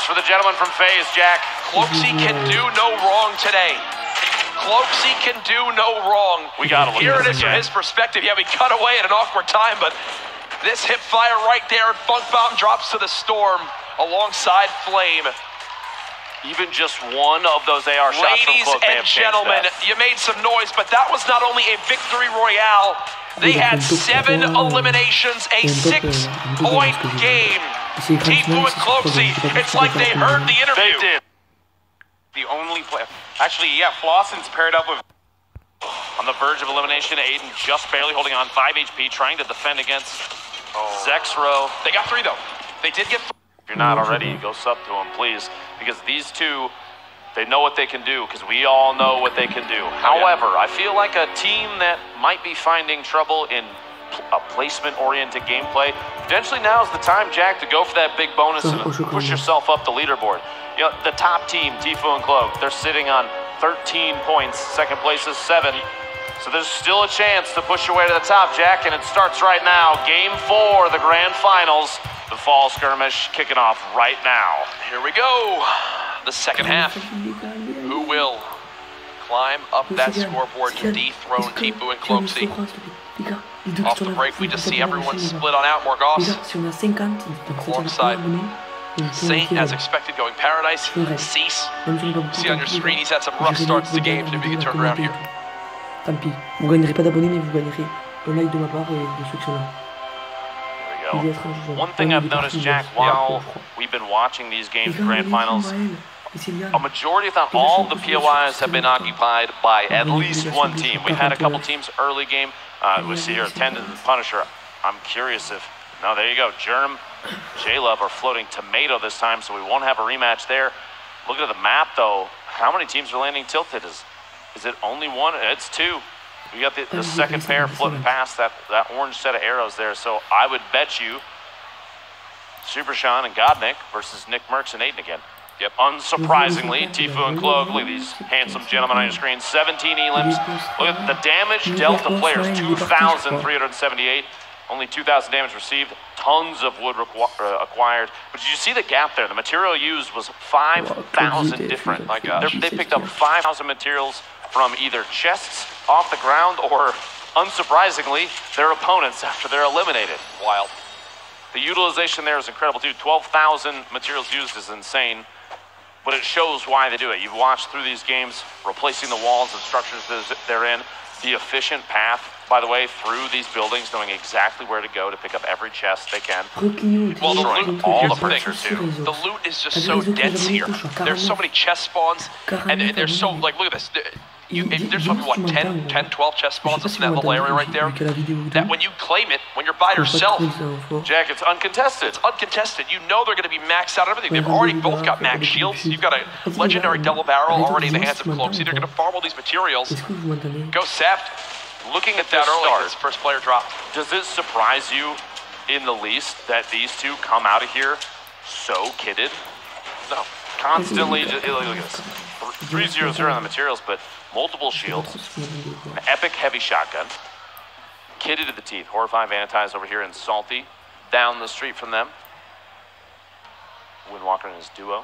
for the gentleman from FaZe, Jack. Cloaksy can do no wrong today. Cloaksy can do no wrong. We gotta look Here at it this is from again. his perspective. Yeah, we cut away at an awkward time, but this hip fire right there, Funk Bomb drops to the storm alongside Flame. Even just one of those AR shots from Ladies Cloak may and have changed gentlemen, that. you made some noise, but that was not only a victory royale, they had 7 eliminations, a 6-point game. Tifu and Cloaksy, it's like they heard the interview. They did. The only player. Actually, yeah, Flossen's paired up with. On the verge of elimination, Aiden just barely holding on 5 HP, trying to defend against Zexro. They got 3 though. They did get 3. If you're not already, go sub to them, please. Because these two, they know what they can do, because we all know what they can do. However, I feel like a team that might be finding trouble in a placement-oriented gameplay, potentially now is the time, Jack, to go for that big bonus and push yourself up the leaderboard. You know, the top team, Tifu and Cloak, they're sitting on 13 points. Second place is 7. So there's still a chance to push your way to the top, Jack, and it starts right now. Game 4, the grand finals. The fall skirmish kicking off right now. Here we go. The second half. Who will climb up that scoreboard to dethrone Tifu and Cloaksy? Off the break, we just see everyone split on out. Morgoss alongside Saint, as expected, going Paradise. Cease. See on your screen, he's had some rough starts to games. Maybe you can turn around here. Tant pis. Vous gagnerez pas d'abonnés, mais vous gagnerez un like de ma part et de ceux qui sont là. One thing I've noticed, Jack, while we've been watching these games, grand finals, a majority, if not all, of the POIs have been occupied by at least one team. We've had a couple teams early game. We see here, Tendon and Punisher. I'm curious if, no, there you go. Germ, J-Love are floating Tomato this time, so we won't have a rematch there. Look at the map, though. How many teams are landing tilted? Is it only one? It's 2. We got the second pair floating past that orange set of arrows there. So I would bet you Super Sean and Godnick versus Nick Merckx and Aiden again. Yep. Unsurprisingly, Tifu and Cloak, look at these handsome gentlemen on your screen. 17 elims. Look at the damage dealt to players, 2,378. Only 2,000 damage received. Tons of wood acquired. But did you see the gap there? The material used was 5,000 different. My gosh. They picked up 5,000 materials from either chests off the ground or, unsurprisingly, their opponents after they're eliminated. Wild. The utilization there is incredible too. 12,000 materials used is insane, but it shows why they do it. You've watched through these games, replacing the walls and structures that they're in, the efficient path, by the way, through these buildings, knowing exactly where to go to pick up every chest they can. Well, the loot, all here's the the furniture thing. too. The loot is just so dense here. There's so many chest spawns, and they're so, like, look at this. There's probably, what, 10, 12 chest spawns in that little area right there? That when you claim it, when you're by yourself, Jack, it's uncontested. it's uncontested. You know they're going to be maxed out on everything. They've already both got max shields. You've got a legendary double barrel already in the hands of Cloaksy. They're going to farm all these materials. Go Saft. Looking at That their early, start, this first player dropped. does it surprise you in the least that these two come out of here so kitted? No. Constantly, look at this. 3-0-0 on the materials, but multiple shields, an epic heavy shotgun, kitted to the teeth. Horrifying Vanity's over here in Salty, down the street from them. Windwalker and his duo.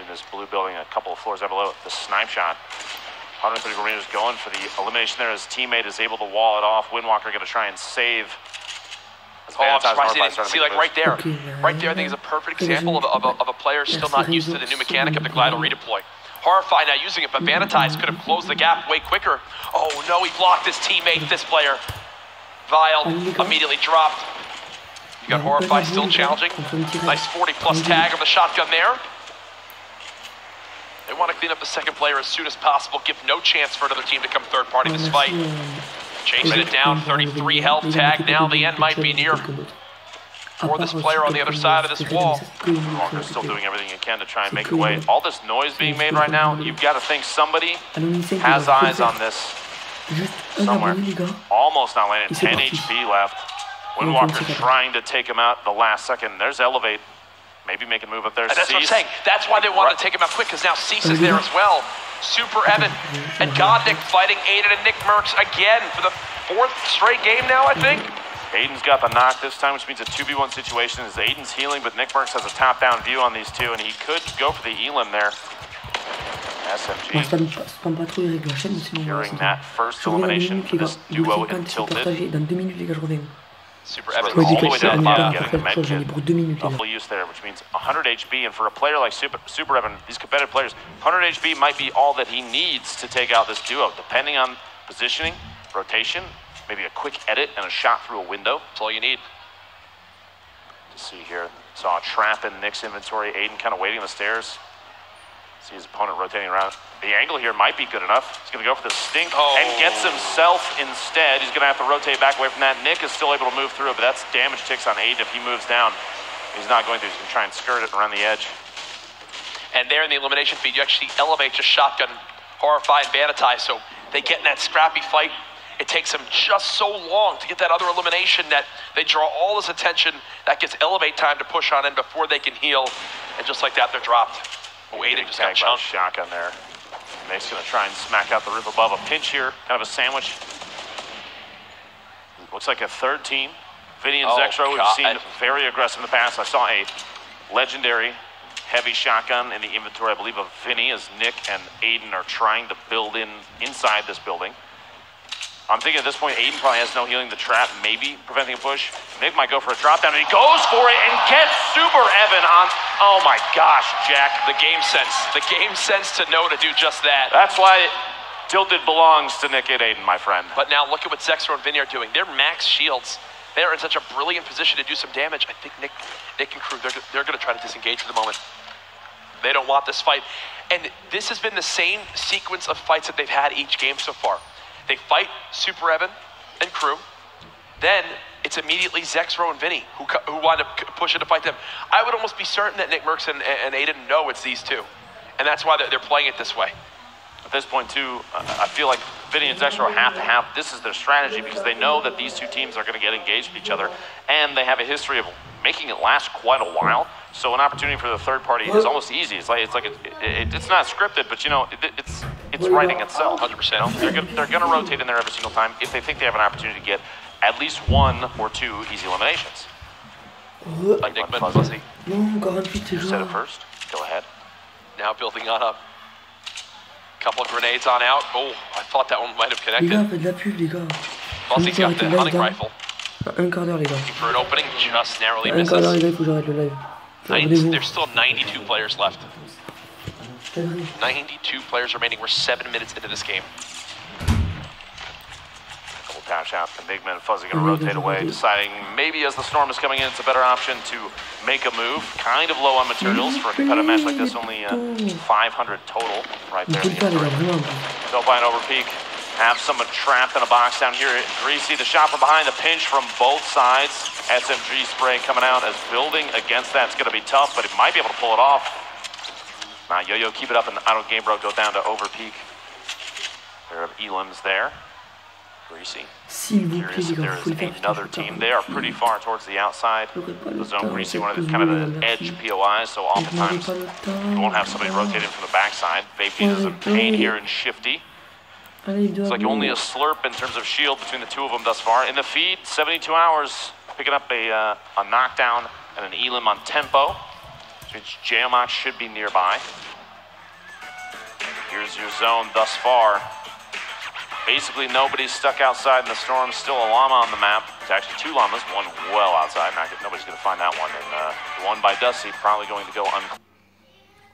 In this blue building, a couple of floors down below, the snipe shot. 130 Rangers going for the elimination there. His teammate is able to wall it off. Windwalker going to try and save. Oh, I'm surprised they didn't see, like, right there. Right there, I think is a perfect example of a player still not used to the new mechanic of the glidal redeploy. Horrify now using it, but Vanity's could have closed the gap way quicker. Oh no, he blocked his teammate, this player. Vile immediately dropped. You got Horrify still challenging. Nice 40+ tag on the shotgun there. They want to clean up the second player as soon as possible, give no chance for another team to come third party this fight. Chasing it down, 33 health tag, now the end might be near for this player on the other side of this wall. Walker's still doing everything he can to try and make it away. All this noise being made right now, you've got to think somebody has eyes on this somewhere. Almost not landing, 10 HP left. Windwalker trying to take him out the last second. There's Elevate. Maybe make a move up there. And that's what I'm saying. That's why they wanted to take him out quick, because now Cease is there as well. Super Evan and Godnick fighting Aiden and Nick Merckx again for the 4th straight game now, I think. Aiden's got the knock this time, which means a 2v1 situation as Aiden's healing, but Nick Merckx has a top-down view on these two, and he could go for the Elim there. SMG securing that first elimination for this duo in Tilted. Super Evan all the way down the bottom, J'en ai getting the med kit. pour 2 minutes, les gars. Double use there, which means 100 HP, and for a player like Super Evan, these competitive players, 100 HP might be all that he needs to take out this duo, depending on positioning, rotation, maybe a quick edit and a shot through a window. That's all you need. To see here, saw a trap in Nick's inventory. Aiden kind of waiting on the stairs. See his opponent rotating around. The angle here might be good enough. He's going to go for the stink and gets himself instead. He's going to have to rotate back away from that. Nick is still able to move through it, but that's damage ticks on Aiden if he moves down. He's not going to. He's going to try and skirt it around the edge. And there in the elimination feed, you actually see Elevate just shotgun Horrify and Vanitize. So they get in that scrappy fight. It takes them just so long to get that other elimination that they draw all this attention. That gets Elevate time to push on in before they can heal. And just like that, they're dropped. Oh, Aiden just got chunked. Shotgun there. Nick's going to try and smack out the roof above. A pinch here, kind of a sandwich. Looks like a third team. Vinny and Zexro, we've seen very aggressive in the past. I saw a legendary heavy shotgun in the inventory, I believe, of Vinny, as Nick and Aiden are trying to build inside this building. I'm thinking at this point, Aiden probably has no healing. The trap maybe preventing a push. Nick might go for a drop down, and he goes for it and gets Super Evan on. Oh my gosh, Jack. The game sense. The game sense to know to do just that. That's why Tilted belongs to Nick and Aiden, my friend. But now look at what Zexro and Vinny are doing. They're max shields. They're in such a brilliant position to do some damage. I think Nick and crew, they're going to try to disengage for the moment. They don't want this fight. And this has been the same sequence of fights that they've had each game so far. They fight Super Evan and crew. Then it's immediately Zexro and Vinny who wind up pushing to fight them. I would almost be certain that Nick Merckx and Aiden know it's these two. And that's why they're playing it this way. At this point, too, I feel like Vinny and Zexro have to have, this is their strategy, because they know that these two teams are going to get engaged with each other, and they have a history of making it last quite a while. So an opportunity for the third party is almost easy. It's not scripted, but you know, it's writing itself. 100%. They're going to rotate in there every single time if they think they have an opportunity to get at least 1 or 2 easy eliminations. Like Nick and Fuzzy. You said it first. Go ahead. Now building on up. Couple of grenades on out. Oh, I thought that one might have connected. Les gars, faites de la pub, les gars. Fuzzy's got the hunting rifle. Un quart d'heure, les gars. For an opening, just narrowly Un misses. quart d'heure, les gars, il faut que j'arrête le live. There's still 92 players left. 92 players remaining. We're 7 minutes into this game. Couple dash out. The big man Fuzzy going to rotate away, deciding maybe as the storm is coming in, it's a better option to make a move. Kind of low on materials for a competitive match like this. Only 500 total right there. They'll find over peak. Have someone trapped in a box down here. Greasy, the shot from behind, the pinch from both sides. SMG spray coming out as building against that. It's going to be tough, but he might be able to pull it off. Now, Yo-Yo, keep it up, and I don't game bro go down to over peak. There are Elims there. Greasy. Curious if there is another team. They are pretty far towards the outside. The zone. Greasy, one of the kind of the edge POIs, so oftentimes you won't have somebody rotating from the backside. Vaping is in pain here and Shifty. It's like only a slurp in terms of shield between the two of them thus far. In the feed, 72 hours, picking up a knockdown and an Elim on tempo, which Jailmox should be nearby. Here's your zone thus far. Basically, nobody's stuck outside in the storm. Still a llama on the map. It's actually 2 llamas, one well outside. Nobody's going to find that one. And the one by Dusty probably going to go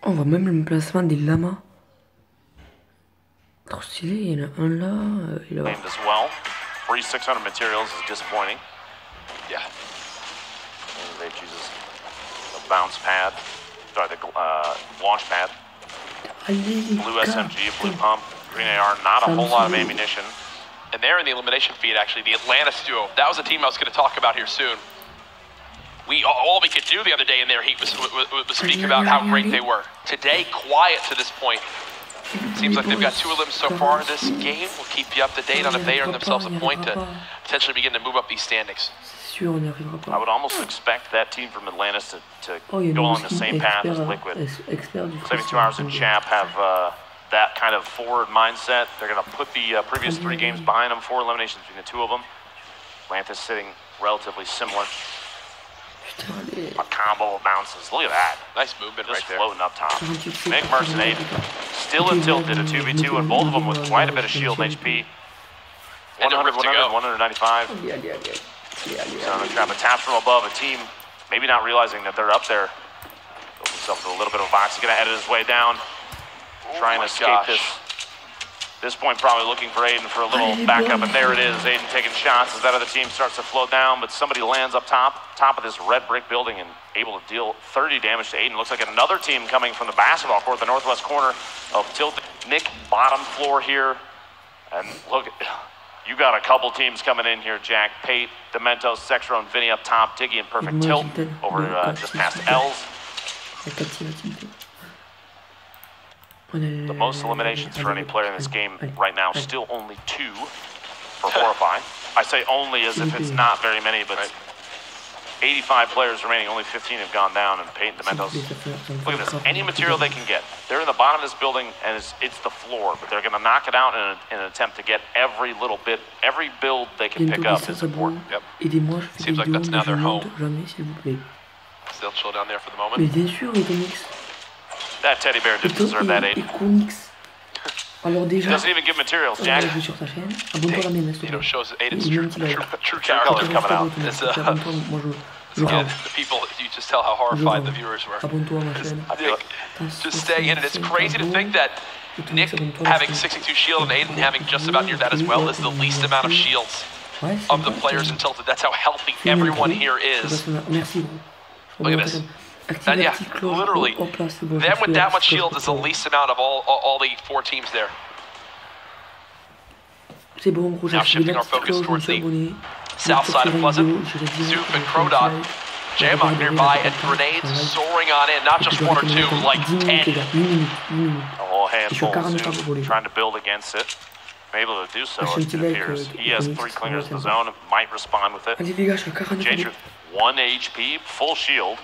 On voit même l'emplacement des lamas. Trop stylé, il y en a un là, il a... as well. Free 600 materials is disappointing. Yeah. And they chooses the bounce pad, sorry, the launch pad. Blue SMG, blue pump, green AR, not a whole lot of ammunition. And they're in the elimination feed, actually, the Atlantis duo. That was a team I was going to talk about here soon. All we could do the other day in their heat was speak about how great they were. Today, quiet to this point. Seems like they've got 2 of them so far this game. We'll keep you up to date on if they earn themselves a point to potentially begin to move up these standings. sûr, on n'y arrivera pas. I would almost expect that team from Atlantis to Oh, il y a go nous along the aussi, same path as Liquid. expert du 72 Hours and Chap have that kind of forward mindset. They're going to put the previous 3 games behind them, 4 eliminations between the 2 of them. Atlantis sitting relatively similar. A combo of bounces. Look at that. Nice movement Just right there. floating up top. Mick Merson 8 still in tilted, a 2v2, and both of them with quite a bit of shield HP. 100, 100, 195. So on the trap, a tap from above, a team maybe not realizing that they're up there. Builds himself to a little bit of a box. He's going to edit his way down. Trying to escape this. This point, probably looking for Aiden for a little backup, and there it is. Aiden taking shots as that other team starts to float down, but somebody lands up top of this red brick building and able to deal 30 damage to Aiden. Looks like another team coming from the basketball court, the northwest corner of Tilt. Nick, bottom floor here, and look, you got a couple teams coming in here, Jack. Pate, Dementos, Sexro, and Vinny up top. Diggy in perfect tilt over just past L's. The most eliminations for any player in this game right now, still only 2 for Horrify. I say only as if it's not very many, but 85 players remaining, only 15 have gone down, and Pate and Dementos. Look at this, any material they can get. They're in the bottom of this building, and it's the floor, but they're gonna knock it out in an attempt to get every little bit, every build they can pick up is important. Yep. Seems like that's now their home. Still chill down there for the moment. That teddy bear didn't deserve that aid. Alors déjà, doesn't even give materials, Jack. Sur ta chaîne, abonne-toi à la mienne, You know, shows Aiden's true character. Colors coming out. It's again, the people, you just tell how horrified the viewers were. Abonne-toi à ma chaîne. Just staying in it. It's crazy to think that Nick having 62 shield and Aiden having just about near that as well is the least amount of shields of the players in Tilted. That's how healthy everyone here is. Look at this. And yeah, literally, them with that much shield is the least amount of all the 4 teams there. Now shifting our focus towards the south side of Pleasant. Zoop and Crodot jam up nearby, and grenades soaring on in. Not just 1 or 2, like 10. A whole handful. Zoop trying to build against it. Able to do so, it appears. He has 3 clingers of his own, might respond with it. J-Truth, 1 HP, full shield.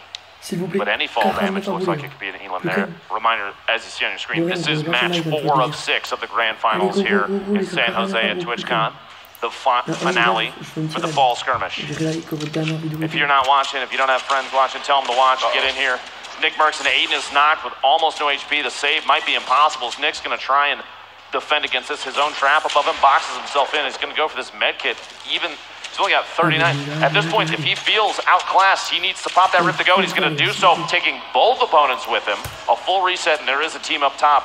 But any fall damage looks like it could be an Elam there. Reminder, as you see on your screen, this is match 4 of 6 of the grand finals here in San Jose at TwitchCon. The finale for the fall skirmish. If you're not watching, if you don't have friends watching, tell them to watch. Get in here. Nick Merckson, Aiden is knocked with almost no HP. The save might be impossible as Nick's going to try and defend against this. His own trap above him boxes himself in. He's going to go for this med kit. He's only got 39. At this point, if he feels outclassed, he needs to pop that rip to go, and he's going to do so, taking both opponents with him. A full reset, and there is a team up top.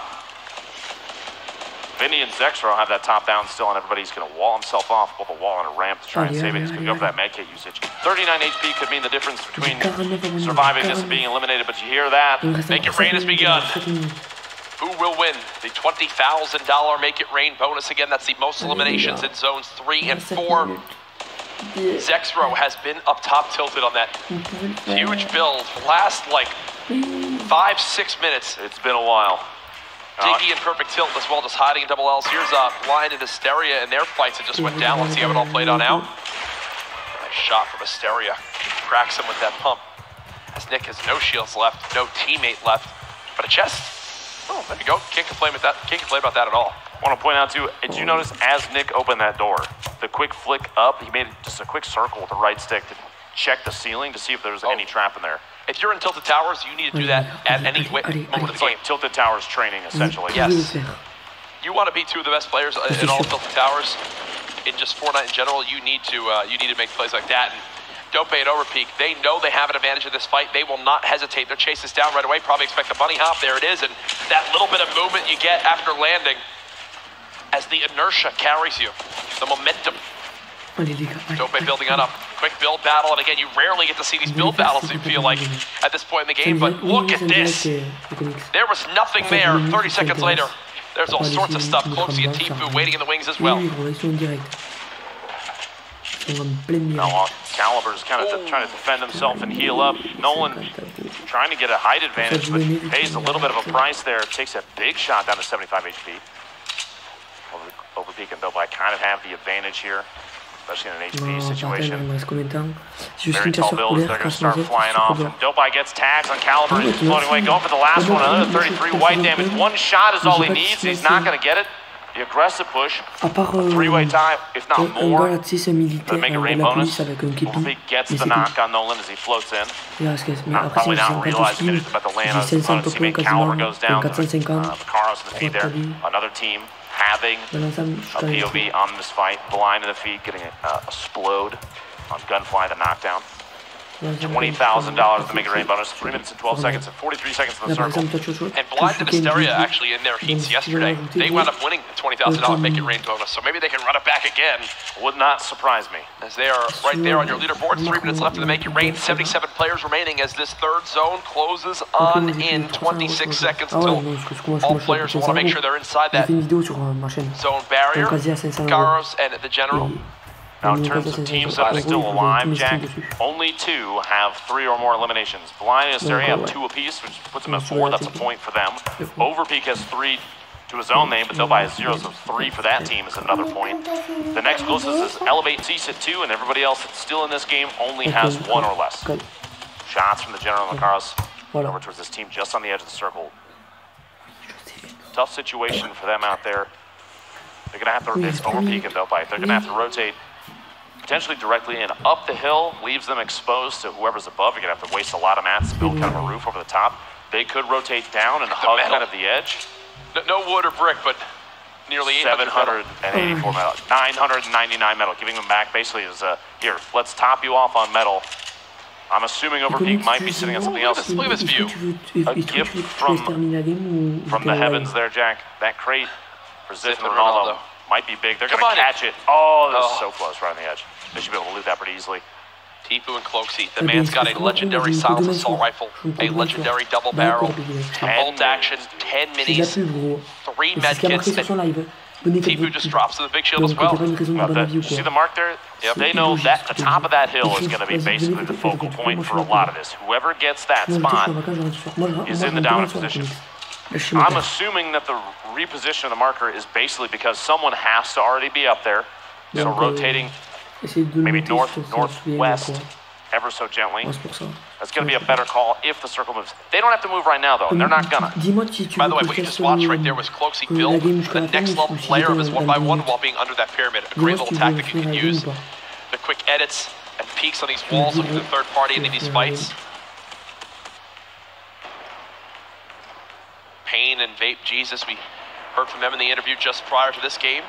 Vinny and Zexro have that top down still, and everybody's going to wall himself off both a wall and a ramp to try and save it. He's going to go for that med kit usage. 39 HP could mean the difference between surviving this and being eliminated, but you hear that. Make It Rain has begun. Who will win the $20,000 Make It Rain bonus? Again, that's the most eliminations in zones 3 and 4. Zexro has been up top tilted on that huge build. Last like 5-6 minutes. It's been a while. Diggy in perfect tilt as well, just hiding in double L's. Here's Blind and Hysteria in their fights that just went down. Let's see how it all played on out. Nice shot from Hysteria. Cracks him with that pump. As Nick has no shields left, no teammate left, but a chest. Oh, there you go. Can't complain with that. Can't complain about that at all. I want to point out too, did you notice as Nick opened that door, the quick flick up, he made just a quick circle with the right stick to check the ceiling to see if there was any trap in there. If you're in Tilted Towers, you need to do that at any moment of the game. Tilted Towers training, essentially. Yes. You want to be 2 of the best players in all of Tilted Towers. In just Fortnite in general, you need to make plays like that. And don't pay it over, Peak. They know they have an advantage in this fight. They will not hesitate. They'll chase this down right away. Probably expect the bunny hop. There it is. And that little bit of movement you get after landing, as the inertia carries you, the momentum. Dope building on up. Quick build battle, and again, you rarely get to see these build battles, you feel like, at this point in the game, but look at this. There was nothing there 30 seconds later. There's all sorts of stuff. Cloaksy and Tifu waiting in the wings as well. Now, Caliber's kind of trying to defend himself and heal up. Nolan trying to get a height advantage, but pays a little bit of a price there. Takes a big shot down to 75 HP. Overpeak and Bilby kind of have the advantage here. especially in an HP situation. Very tall builds, they're going to start flying off. And Dopai gets tags on Caliber, he's floating away, going for the last one, another 33 white damage. One shot is all he needs, he's not going to get it. The aggressive push, three-way tie, if not more, the Mega Raid bonus. Overpeak gets the knock on Nolan as he floats in. Probably not realizing it, but the land on his teammate Caliber goes down. Macaro's in the feed there, another team having a POV on this fight. Blind in the feed, getting a explode on Gunfly, the knockdown. $20,000 the Mega Raid bonus, 3 minutes and 12 seconds and 43 seconds in the circle. And Blind and Hysteria actually in their heats yesterday, they wound up winning the $20,000 Mega Raid bonus, so maybe they can run it back again. Would not surprise me. As they are right there on your leaderboard, 3 minutes left in the Make It Rain, 77 players remaining as this third zone closes on in 26 seconds until all players will want to make sure they're inside that zone barrier. Garos and the General. Now in terms of teams that are still alive, Jack, only 2 have 3 or more eliminations. Blind and Hysteria have 2 apiece, which puts them at 4. That's a point for them. Overpeak has 3 to his own name, but Dopai has 0, so 3 for that team is another point. The next closest is Elevate Cease at 2, and everybody else that's still in this game only has 1 or less. Shots from the General Macaros over towards this team just on the edge of the circle. Tough situation for them out there. They're going to have to, it's Overpeak and Dopai. They're going to have to rotate potentially directly in up the hill, leaves them exposed to whoever's above. You're going to have to waste a lot of mats to build kind of a roof over the top. They could rotate down and hug kind of the edge. No wood or brick, but nearly 784 metal. 999 metal, giving them back basically is, here, let's top you off on metal. I'm assuming Overpeak might be sitting on something else. Look at this view. A gift from the heavens there, Jack. That crate for Zith and Ronaldo might be big. They're going to catch it. Oh, this is so close right on the edge. They should be able to loot that pretty easily. Tifu and Cloaksy. The man's got a legendary silence assault rifle, a legendary double barrel, bolt action, 10 minis, 3 medkits. Tifu just drops to the big shield as well. See the mark there? Yep. They know that the top of that hill is going to be basically the focal point for a lot of this. Whoever gets that spot is in the dominant position. I'm assuming that the reposition of the marker is basically because someone has to already be up there. So rotating maybe north, northwest, ever so gently. That's going to be a better call if the circle moves. They don't have to move right now, though, and they're not gonna. By the way, what you just watched right there was Cloaksy build the next level player of his 1x1 while being under that pyramid. A great little tactic you can use. The quick edits and peeks on these walls looking for the third party into these fights. Pain and Vape Jesus, we heard from them in the interview just prior to this game.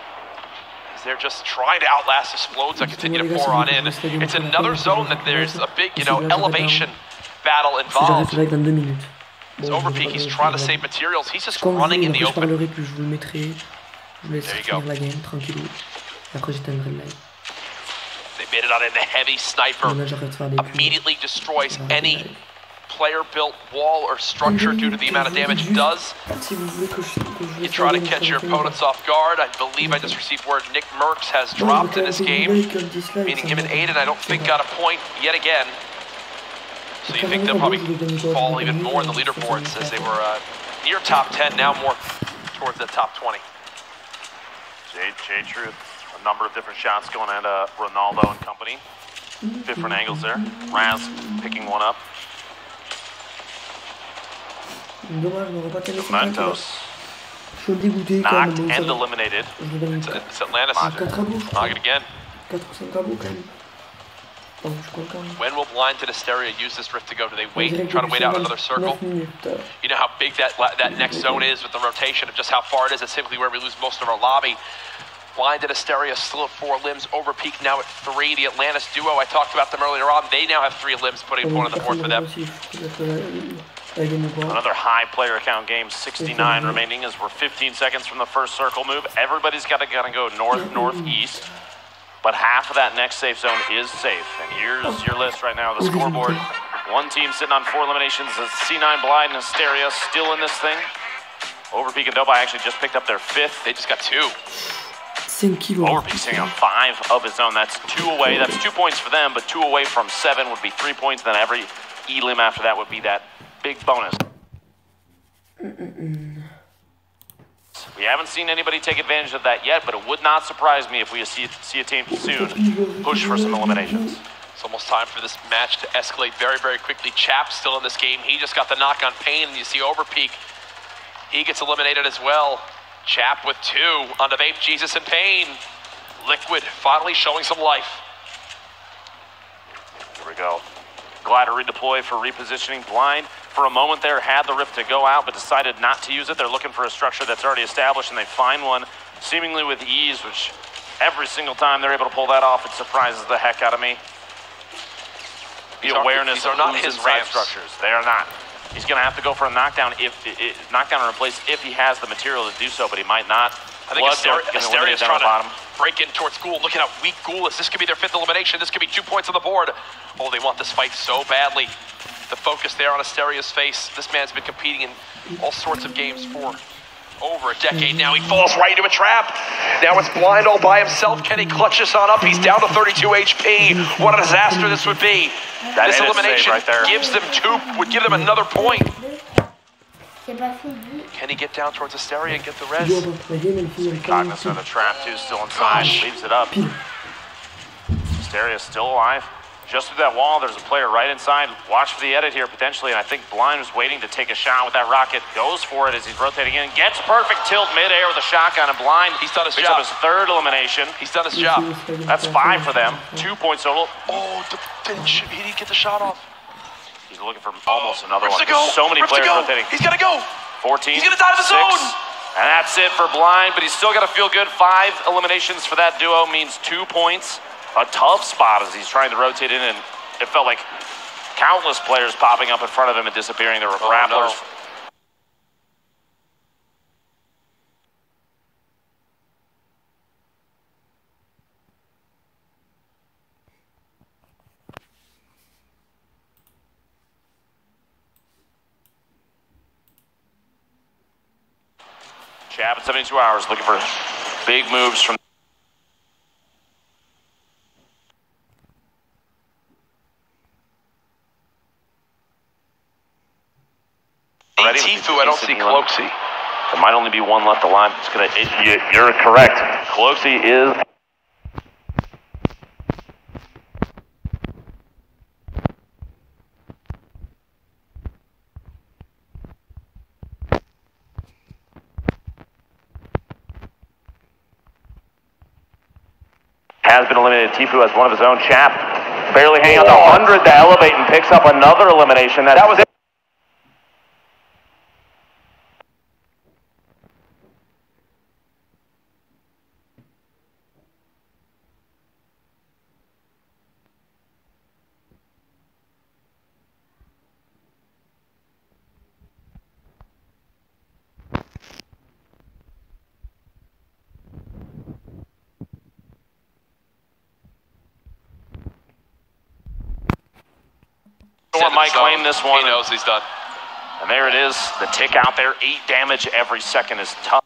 They're just trying to outlast explodes that continue to pour on in. It's another zone that there's a big, elevation battle involved. It's Overpeak, he's trying to save materials. He's just running in the open. There you go. They made it on in the heavy sniper. Immediately destroys any player-built wall or structure due to the amount of damage it does. You try to catch your opponents off guard. I believe I just received word Nick Merckx has dropped in this game, meaning him and Aiden I don't think got a point yet again. So you think they'll probably fall even more in the leaderboards as they were near top 10, now more towards the top 20. Jay Truth, a number of different shots going at Ronaldo and company. Different angles there. Raz picking one up. Mentos knocked and eliminated. It's Atlantis. Knock it again. When will Blind and Hysteria use this rift to go? Do they wait and try to wait out another circle? You know how big that next zone is with the rotation of just how far it is. It's typically where we lose most of our lobby. Blind and Hysteria still at 4 limbs. Overpeak now at 3. The Atlantis duo, I talked about them earlier on. They now have 3 limbs, putting a point on the board for them. Another high player count game, 69 remaining as we're 15 seconds from the first circle move. Everybody's got to go north, northeast, but half of that next safe zone is safe. And here's your list right now, the scoreboard. One team sitting on 4 eliminations, C9 Blind and Hysteria still in this thing. Overpeak and Dopai actually just picked up their 5th. They just got 2. Overpeak sitting on 5 of his own. That's 2 away. That's 2 points for them, but 2 away from 7 would be 3 points. Then every E-lim after that would be that big bonus. We haven't seen anybody take advantage of that yet, but it would not surprise me if we see a team soon push for some eliminations. It's almost time for this match to escalate very, very quickly. Chap's still in this game. He just got the knock on Payne, and you see Overpeak. He gets eliminated as well. Chap with 2 onto Vape, Jesus, and Payne. Liquid finally showing some life. Here we go. Glider redeploy for repositioning. Blind for a moment there had the rift to go out, but decided not to use it. They're looking for a structure that's already established, and they find one seemingly with ease, which every single time they're able to pull that off, it surprises the heck out of me. The awareness of who's inside structures. They are not. He's going to have to go for a knockdown knockdown and replace if he has the material to do so, but he might not. I think Asteria is trying to break in towards Ghoul. Look at how weak Ghoul is. This could be their 5th elimination. This could be 2 points on the board. Oh, they want this fight so badly. The focus there on Asteria's face. This man's been competing in all sorts of games for over a decade now. He falls right into a trap. Now it's Blind all by himself. Can he clutch this on up? He's down to 32 HP. What a disaster this would be. This elimination right there gives them 2, would give them another point. Can he get down towards Asteria and get the res? Cognizant of the trap too, still inside. Leaves it up. Asteria's still alive. Just through that wall, there's a player right inside. Watch for the edit here, potentially, and I think Blind was waiting to take a shot with that rocket. Goes for it as he's rotating in. Gets perfect tilt midair with a shotgun, and Blind He's done his picks job. up his 3rd elimination. He's done his job. That's 5 for them. 2 points total. Oh, he didn't get the shot off. He's looking for almost another one. To go. So many players rotating. He's got to go. 14. He's going to die to the 6. zone. And that's it for Blind, but he's still got to feel good. 5 eliminations for that duo means 2 points. A tough spot as he's trying to rotate in, and it felt like countless players popping up in front of him and disappearing. There were grapplers. No. Chap at 72 hours looking for big moves from Tifu, I don't see Cloaksy. There might only be one left alive. It's gonna, you're correct. Cloaksy is. Has been eliminated. Tifu has one of his own. Chap barely hanging on to 100 to elevate and picks up another elimination. That was it. Might claim this one. He knows he's done. And there it is. The tick out there. 8 damage every second is tough.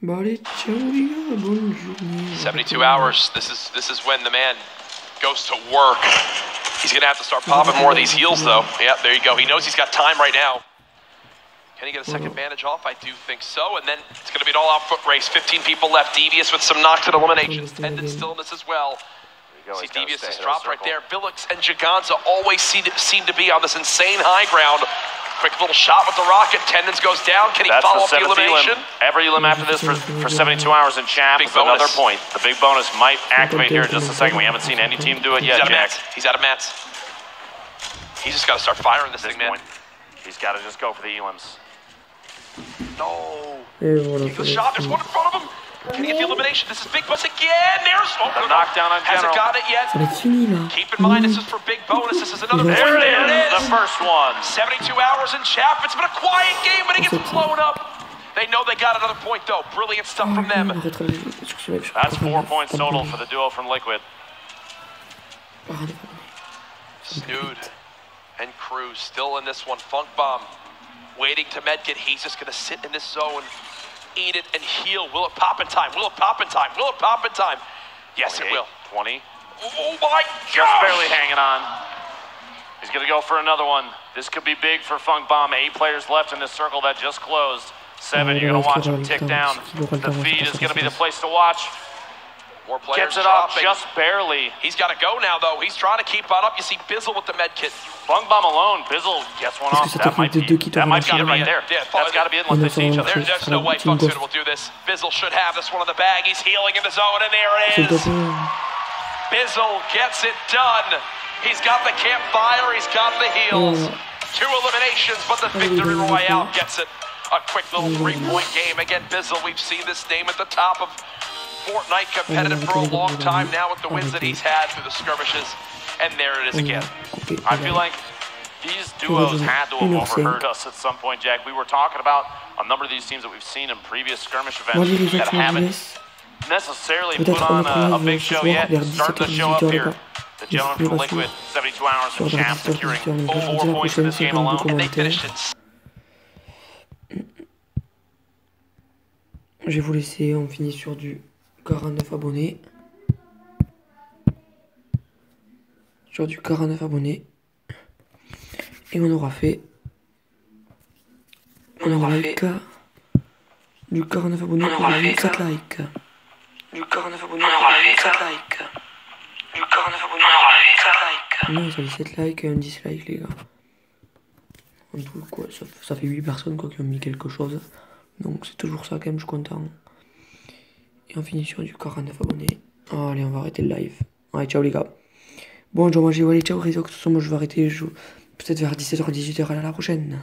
Bon allez, ciao les gars, bonne journée. 72 hours. This is when the man goes to work. He's gonna have to start popping more of these heals though. Yeah, there you go. He knows he's got time right now. Can he get a second bandage off? I do think so. And then it's gonna be an all-out foot race. 15 people left. Devious with some knocks and eliminations. Tendon still in this as well. See, Devious is dropped right there. Billix and Giganza always seem to be on this insane high ground. Quick little shot with the rocket. Tendons goes down. Can he follow up the elimination? Every elim after this for 72 hours in Chap is another point. The big bonus might activate here in just a second. We haven't seen any team do it yet, Jack. He's out of mats. He's just got to start firing this thing, man. He's got to just go for the elims. No. Take the shot. There's one in front of him. Can he get the elimination? This is Big Bonus again. There's the knockdown on Hasn't got it yet. Keep in mind, this is for Big Bonus. This is another point. There it is. The first one. 72 hours in Chap. It's been a quiet game, but he gets blown up. They know they got another point, though. Brilliant stuff from them. That's 4 points total for the duo from Liquid. Snood and Cruz still in this one. Funk Bomb waiting to medkit. He's just going to sit in this zone. Eat it and heal. Will it pop in time? Will it pop in time? Will it pop in time? Yes, it will. 20. Oh my God! Just barely hanging on. He's going to go for another one. This could be big for Funk Bomb. 8 players left in this circle that just closed. 7, you're going to watch him tick down. The feed is going to be the place to watch. More players Gets it up dropping. just barely. He's got to go now, though. He's trying to keep on up. You see Bizzle with the med kit. Funk Bomb alone. Bizzle gets one off. That might be it right there. Yeah, that's got to be it unless they see each other. There's no way Funk's will do this. Bizzle should have this one in the bag. He's healing in the zone, and there it is. Bizzle gets it done. He's got the campfire. He's got the heals. 2 eliminations, but the victory royale gets it. A quick little 3-point game. Again, Bizzle, we've seen this name at the top of Fortnite competitive for a long time now with the wins that he's had through the skirmishes. And there it is again. I feel like these duos had to have overheard us at some point, Jack. We were talking about a number of these teams that we've seen in previous skirmish events that haven't necessarily put on a big show yet. Starting to show up here. The gentleman from Liquid, 72 hours of champ, securing 4 points in this game alone. And they finished it. Je vais vous laisser, on finit sur du 49 abonnés. Sur du 49 abonnés. Et on aura fait... On aura like. Du 49 abonnés pour 7 likes. Du 49 abonnés pour 7 likes. Du 49 abonnés pour 7 likes. Non, ça fait 7 likes et un dislike, les gars. En tout, quoi, ça fait 8 personnes quoi, qui ont mis quelque chose. Donc c'est toujours ça quand même, je suis content. Et on finit sur du 49 abonnés. Oh, allez, on va arrêter le live. Allez, ciao les gars. Bon, je vais manger, allez, ciao, réseau, de toute façon, moi je vais arrêter peut-être vers 17h, 18h, à la prochaine.